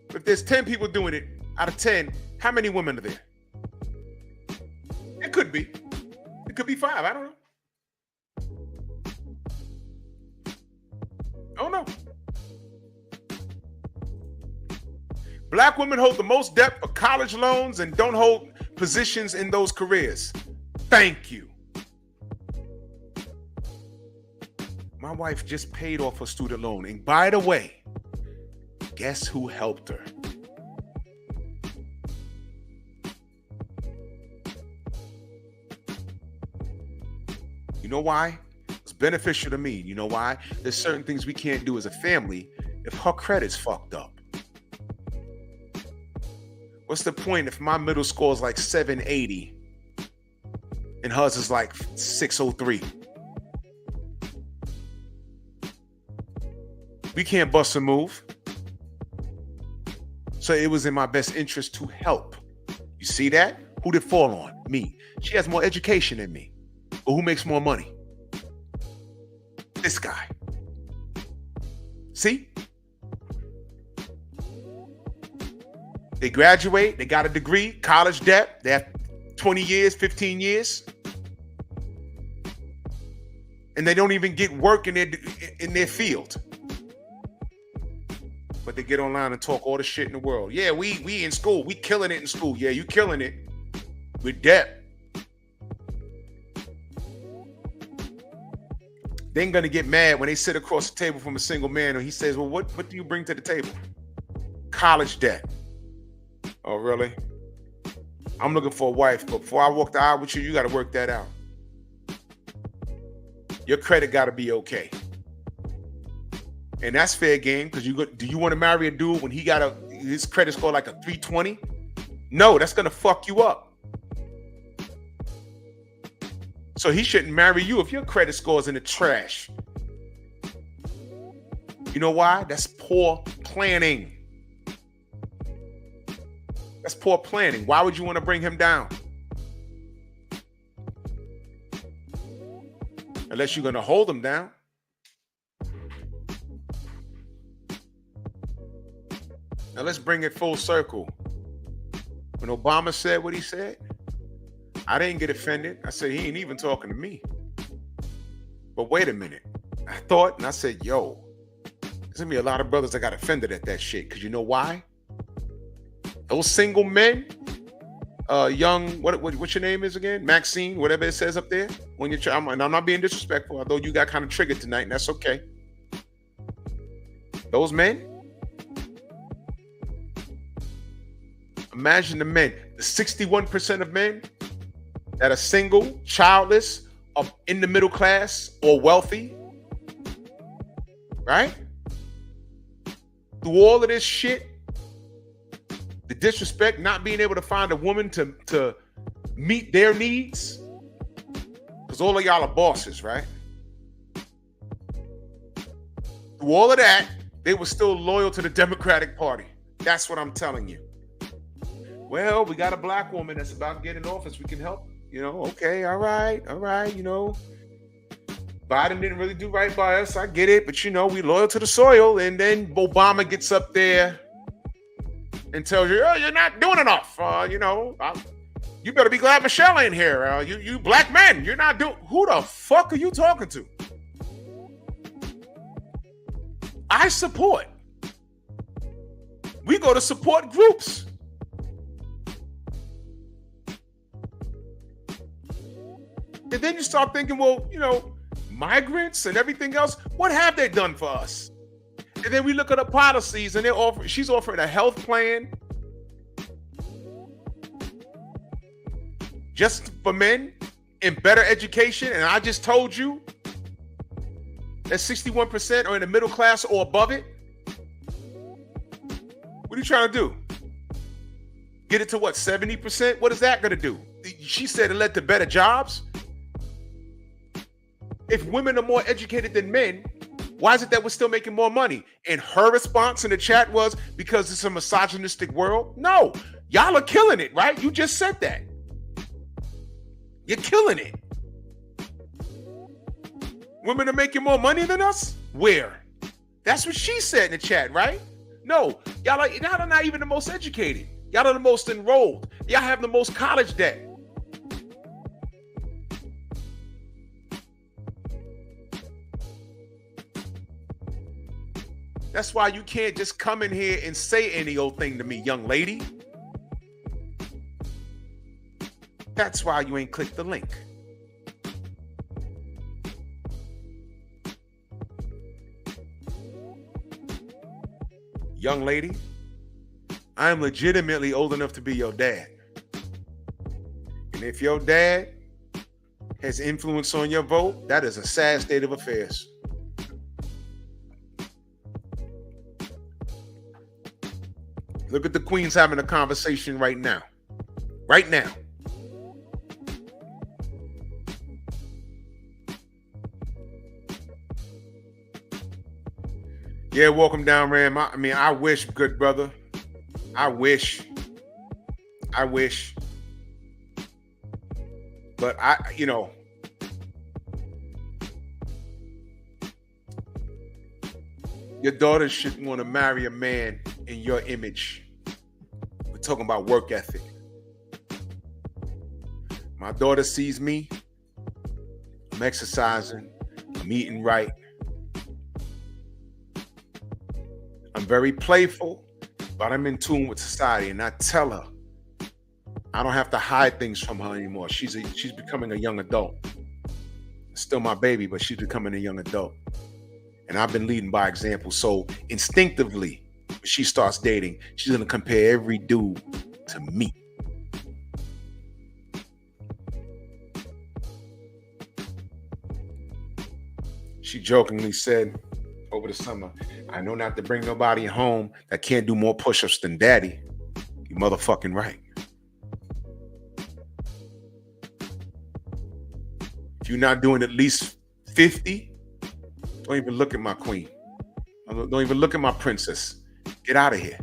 but if there's 10 people doing it, out of 10, how many women are there? It could be. It could be 5. I don't know. I don't know. Black women hold the most debt of college loans and don't hold positions in those careers. Thank you. My wife just paid off her student loan. And by the way, guess who helped her? You know why? It's beneficial to me. You know why? There's certain things we can't do as a family if her credit's fucked up. What's the point if my middle score is like 780 and hers is like 603? We can't bust a move. So it was in my best interest to help. You see that? Who did it fall on? Me. She has more education than me. But who makes more money? This guy. See? They graduate, they got a degree, college debt, they have 20 years, 15 years. And they don't even get work in their field. But they get online and talk all the shit in the world. Yeah, we in school, we killing it in school. Yeah, you killing it with debt. They ain't gonna get mad when they sit across the table from a single man and he says, well, what do you bring to the table? College debt. Oh, really? I'm looking for a wife, but before I walk the aisle with you, you got to work that out. Your credit got to be okay. And that's fair game, because do you want to marry a dude when he got his credit score like a 320? No, that's going to fuck you up. So he shouldn't marry you if your credit score is in the trash. You know why? That's poor planning. That's poor planning. Why would you want to bring him down? Unless you're going to hold him down. Now let's bring it full circle. When Obama said what he said, I didn't get offended. I said, he ain't even talking to me. But wait a minute. I thought, and I said, yo, there's going to be a lot of brothers that got offended at that shit. Because you know why? Those single men, young, what your name is again? Maxine, whatever it says up there. When you're, and I'm not being disrespectful, although you got kind of triggered tonight, and that's okay. Those men, imagine the men, the 61% of men that are single, childless, are in the middle class or wealthy, right? Through all of this shit, the disrespect, not being able to find a woman to meet their needs, because all of y'all are bosses, right? Through all of that, they were still loyal to the Democratic Party. That's what I'm telling you. Well, we got a black woman that's about to get in office. We can help. You know, okay, all right. You know, Biden didn't really do right by us. I get it. But, you know, we loyal to the soil. And then Obama gets up there and tells you, oh, you're not doing enough. You better be glad Michelle ain't here. You black men, you're not doing. Who the fuck are you talking to? I support. We go to support groups. And then you start thinking, well, you know, migrants and everything else, what have they done for us? And then we look at the policies and she's offering a health plan just for men and better education. And I just told you That 61% are in the middle class or above it? What are you trying to do? Get it to what, 70%? What is that going to do? She said it led to better jobs. If women are more educated than men, why is it that we're still making more money? And her response in the chat was, because it's a misogynistic world? No, y'all are killing it, right? You just said that. You're killing it. Women are making more money than us? Where? That's what she said in the chat, right? No, y'all are not even the most educated. Y'all are the most enrolled. Y'all have the most college debt. That's why you can't just come in here and say any old thing to me, young lady. That's why you ain't clicked the link. Young lady, I am legitimately old enough to be your dad. And if your dad has influence on your vote, that is a sad state of affairs. Look at the queens having a conversation right now. Right now. Yeah, welcome down, Ram. I wish, good brother. I wish. But your daughter should want to marry a man in your image. We're talking about work ethic. My daughter sees me. I'm exercising. I'm eating right. I'm very playful, but I'm in tune with society, and I tell her I don't have to hide things from her anymore. She's becoming a young adult. Still my baby, but she's becoming a young adult. And I've been leading by example. So instinctively, when she starts dating, she's going to compare every dude to me. She jokingly said over the summer, I know not to bring nobody home that can't do more push-ups than daddy. You motherfucking right. If you're not doing at least 50, don't even look at my queen. Don't even look at my princess. Get out of here.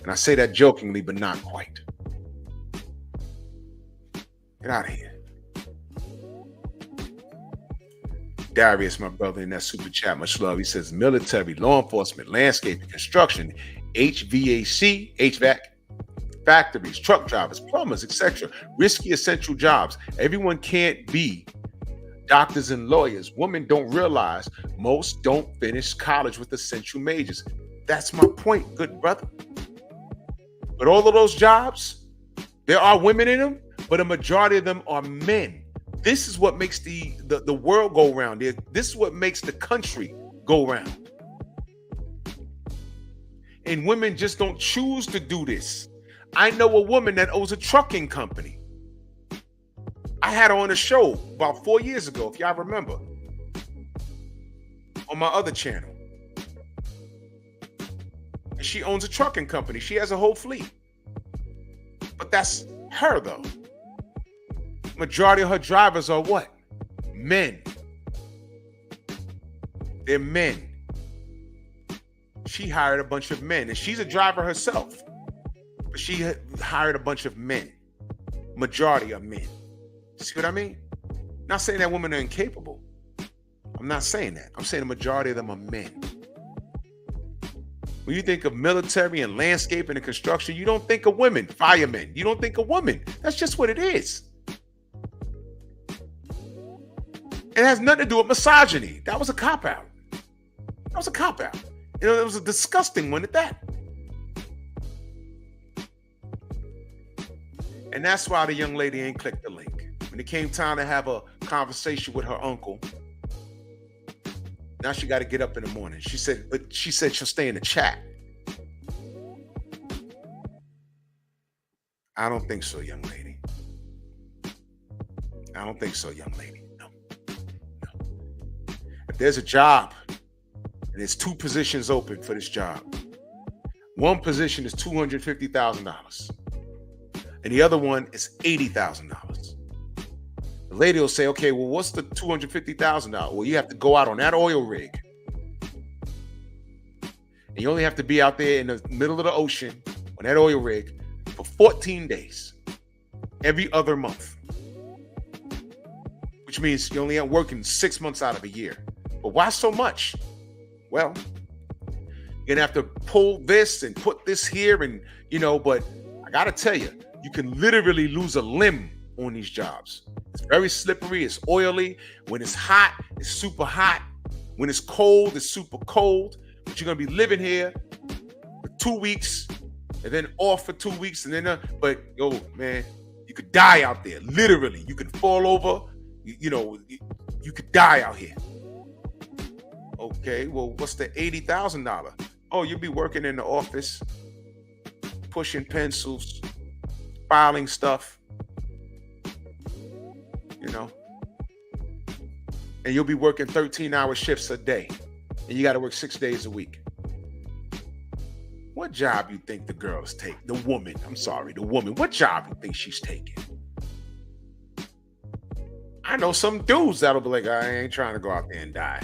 And I say that jokingly, but not quite. Get out of here. Darius, my brother, in that super chat, much love. He says military, law enforcement, landscaping, construction, HVAC, factories, truck drivers, plumbers, etc. Risky essential jobs. Everyone can't be doctors and lawyers. Women don't realize most don't finish college with essential majors. That's my point, good brother. But all of those jobs, there are women in them, but a majority of them are men. This is what makes the world go round. This is what makes the country go round. And women just don't choose to do this. I know a woman that owns a trucking company. I had her on a show about 4 years ago, if y'all remember, on my other channel. And she owns a trucking company. She has a whole fleet. But that's her, though. Majority of her drivers are what? Men. They're men. She hired a bunch of men, and she's a driver herself. But she hired a bunch of men. Majority are men. See what I mean? Not saying that women are incapable. I'm not saying that. I'm saying the majority of them are men. When you think of military and landscaping and construction, you don't think of women, firemen. You don't think of women. That's just what it is. It has nothing to do with misogyny. That was a cop-out. That was a cop-out. You know, it was a disgusting one at that. And that's why the young lady ain't clicked the link. When it came time to have a conversation with her uncle, now she got to get up in the morning. She said she'll stay in the chat. I don't think so, young lady. I don't think so, young lady. No. If there's a job, and there's 2 positions open for this job. One position is $250,000, and the other one is $80,000. The lady will say, okay, well, what's the $250,000? Well, you have to go out on that oil rig, and you only have to be out there in the middle of the ocean on that oil rig for 14 days every other month, which means you only are working 6 months out of a year. But why so much? Well, you're gonna have to pull this and put this here, and but I gotta tell you, you can literally lose a limb on these jobs. It's very slippery, it's oily. When it's hot, it's super hot. When it's cold, it's super cold. But you're gonna be living here for 2 weeks and then off for 2 weeks, and then but yo, man, you could die out there. Literally, you could fall over. You could die out here. Okay, well, what's the $80,000? Oh, you'll be working in the office, pushing pencils, filing stuff, and you'll be working 13-hour shifts a day, and you got to work 6 days a week. What job you think the girls take? The woman, what job you think she's taking? I know some dudes that'll be like, I ain't trying to go out there and die.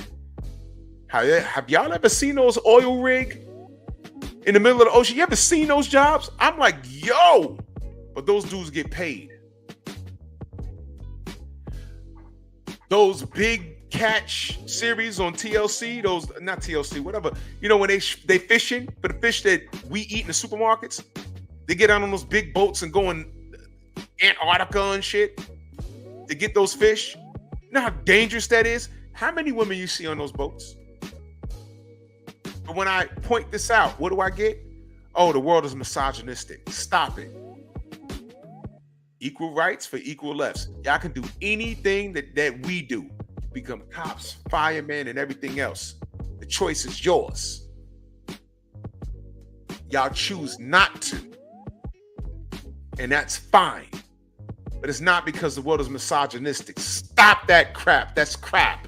Have y'all ever seen those oil rig in the middle of the ocean? You ever seen those jobs? I'm like, yo, but those dudes get paid. Those big catch series on TLC, not TLC, whatever. When they fishing for the fish that we eat in the supermarkets, they get out on those big boats and go in Antarctica and shit to get those fish. You know how dangerous that is? How many women you see on those boats? But when I point this out, what do I get? Oh, the world is misogynistic. Stop it. Equal rights for equal lefts. Y'all can do anything that we do. Become cops, firemen, and everything else. The choice is yours. Y'all choose not to. And that's fine. But it's not because the world is misogynistic. Stop that crap. That's crap.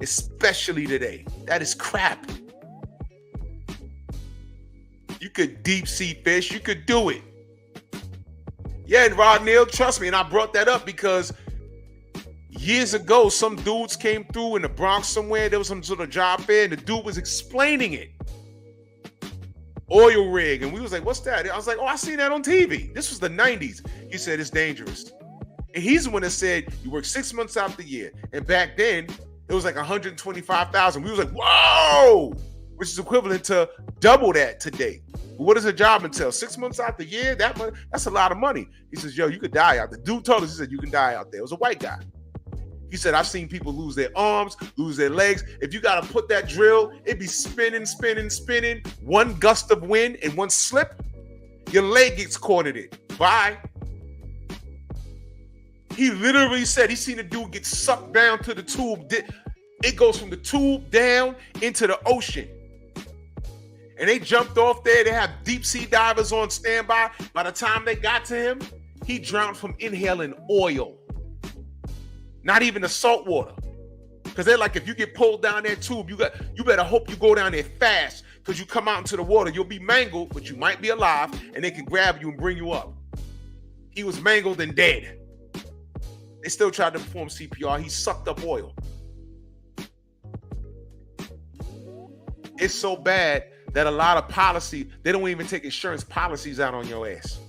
Especially today. That is crap. You could deep sea fish. You could do it. Yeah, and Rod Neal, trust me, and I brought that up because years ago, some dudes came through in the Bronx somewhere. There was some sort of job fair, and the dude was explaining it. Oil rig, and we was like, what's that? I was like, oh, I seen that on TV. This was the 90s. He said, it's dangerous. And he's the one that said, you work 6 months out the year. And back then, it was like 125,000. We was like, whoa! Which is equivalent to double that today. But what does a job entail? 6 months out the year? That's a lot of money. He says, yo, you could die out there. Dude told us, he said, you can die out there. It was a white guy. He said, I've seen people lose their arms, lose their legs. If you got to put that drill, it'd be spinning, spinning, spinning. One gust of wind and one slip, your leg gets caught in it. Bye. He literally said he seen a dude get sucked down to the tube. It goes from the tube down into the ocean. And they jumped off there. They have deep sea divers on standby. By the time they got to him, he drowned from inhaling oil. Not even the salt water. Because they're like, if you get pulled down that tube, you better hope you go down there fast. Because you come out into the water, you'll be mangled, but you might be alive, and they can grab you and bring you up. He was mangled and dead. They still tried to perform CPR. He sucked up oil. It's so bad that a lot of policy, they don't even take insurance policies out on your ass.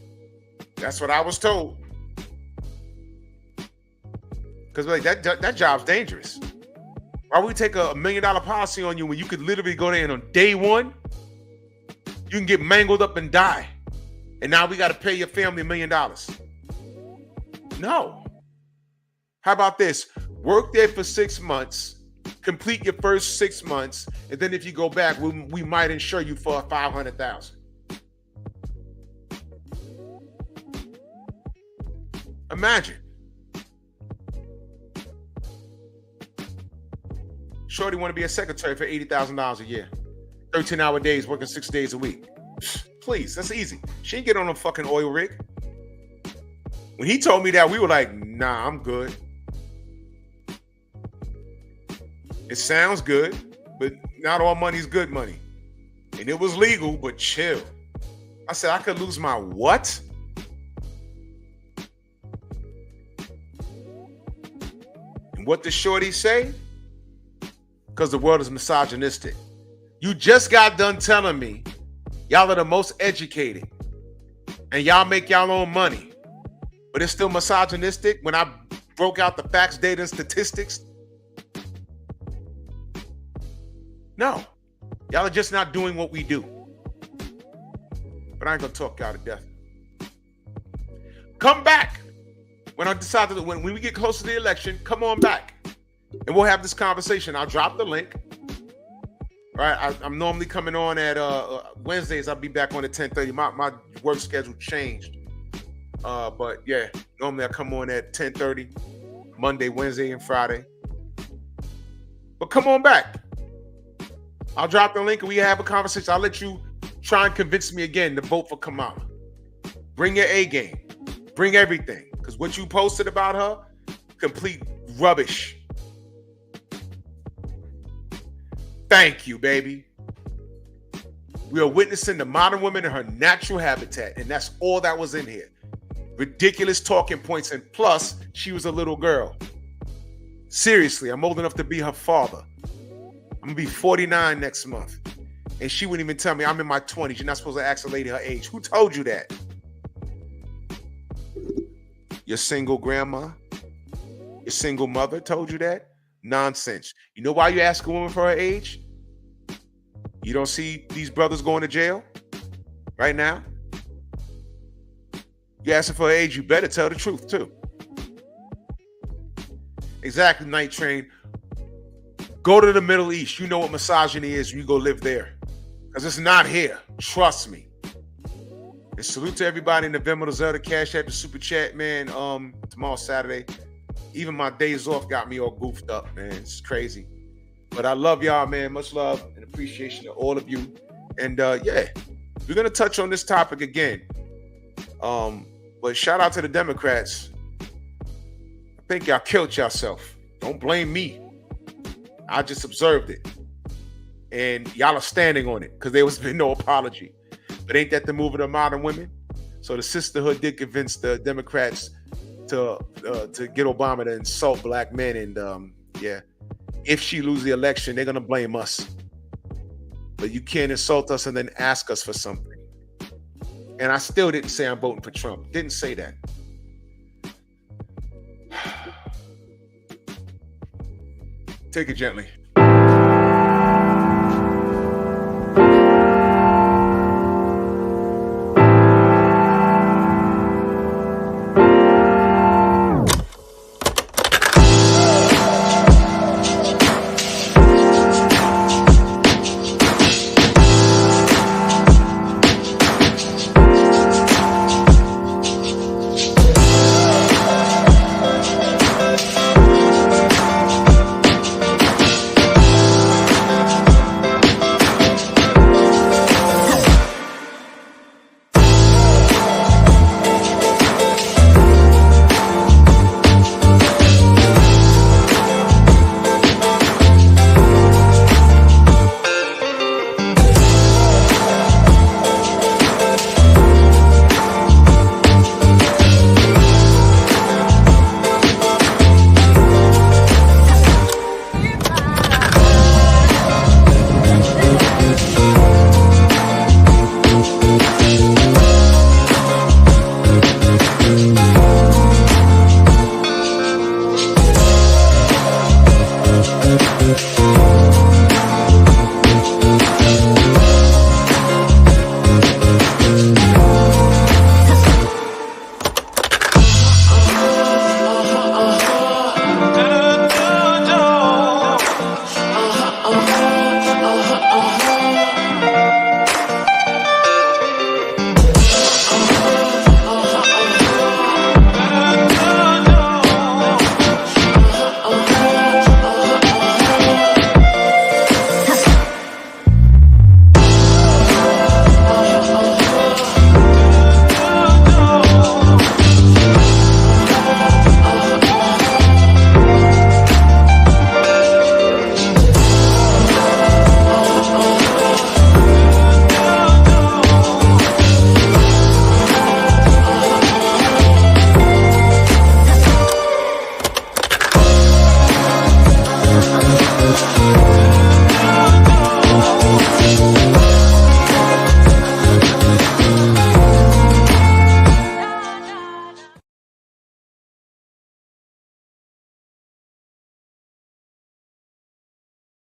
That's what I was told. Because like that job's dangerous. Why would we take a $1 million policy on you when you could literally go there and on day one, you can get mangled up and die. And now we got to pay your family $1 million. No. How about this? Work there for 6 months, complete your first 6 months, and then if you go back, we might insure you for $500,000. Imagine. Shorty want to be a secretary for $80,000 a year. 13-hour days, working 6 days a week. Please, that's easy. She ain't get on a fucking oil rig. When he told me that, we were like, nah, I'm good. It sounds good, but not all money's good money. And it was legal, but chill. I said, I could lose my what? And what did Shorty say? Because the world is misogynistic. You just got done telling me y'all are the most educated and y'all make y'all own money, but it's still misogynistic when I broke out the facts, data, and statistics. No, y'all are just not doing what we do. But I ain't gonna talk y'all to death. Come back when I decide to, when we get close to the election, come on back and we'll have this conversation. I'll drop the link. All right, I'm normally coming on at Wednesdays. I'll be back on at 10:30. My work schedule changed. But yeah, normally I come on at 10:30, Monday, Wednesday, and Friday. But come on back. I'll drop the link and we have a conversation. I'll let you try and convince me again to vote for Kamala. Bring your A game. Bring everything. Because what you posted about her, complete rubbish. Thank you, baby. We are witnessing the modern woman in her natural habitat, and that's all that was in here. Ridiculous talking points, and plus, she was a little girl. Seriously, I'm old enough to be her father. I'm gonna be 49 next month. And she wouldn't even tell me I'm in my 20s. You're not supposed to ask a lady her age. Who told you that? Your single grandma? Your single mother told you that? Nonsense. You know why you ask a woman for her age? You don't see these brothers going to jail right now? You ask her for her age, you better tell the truth too. Exactly, Night Train. Go to the Middle East. You know what misogyny is. You go live there. Because it's not here. Trust me. And salute to everybody in the Venmo, the Zelda, Cash App, the Super Chat, man. Tomorrow's Saturday. Even my days off got me all goofed up, man. It's crazy. But I love y'all, man. Much love and appreciation to all of you. And yeah, we're going to touch on this topic again. But shout out to the Democrats. I think y'all killed yourself. Don't blame me. I just observed it. And y'all are standing on it because there was been no apology. But ain't that the move of the modern women? So the Sisterhood did convince the Democrats to get Obama to insult black men. And yeah, if she loses the election, they're going to blame us. But you can't insult us and then ask us for something. And I still didn't say I'm voting for Trump. Didn't say that. Take it gently.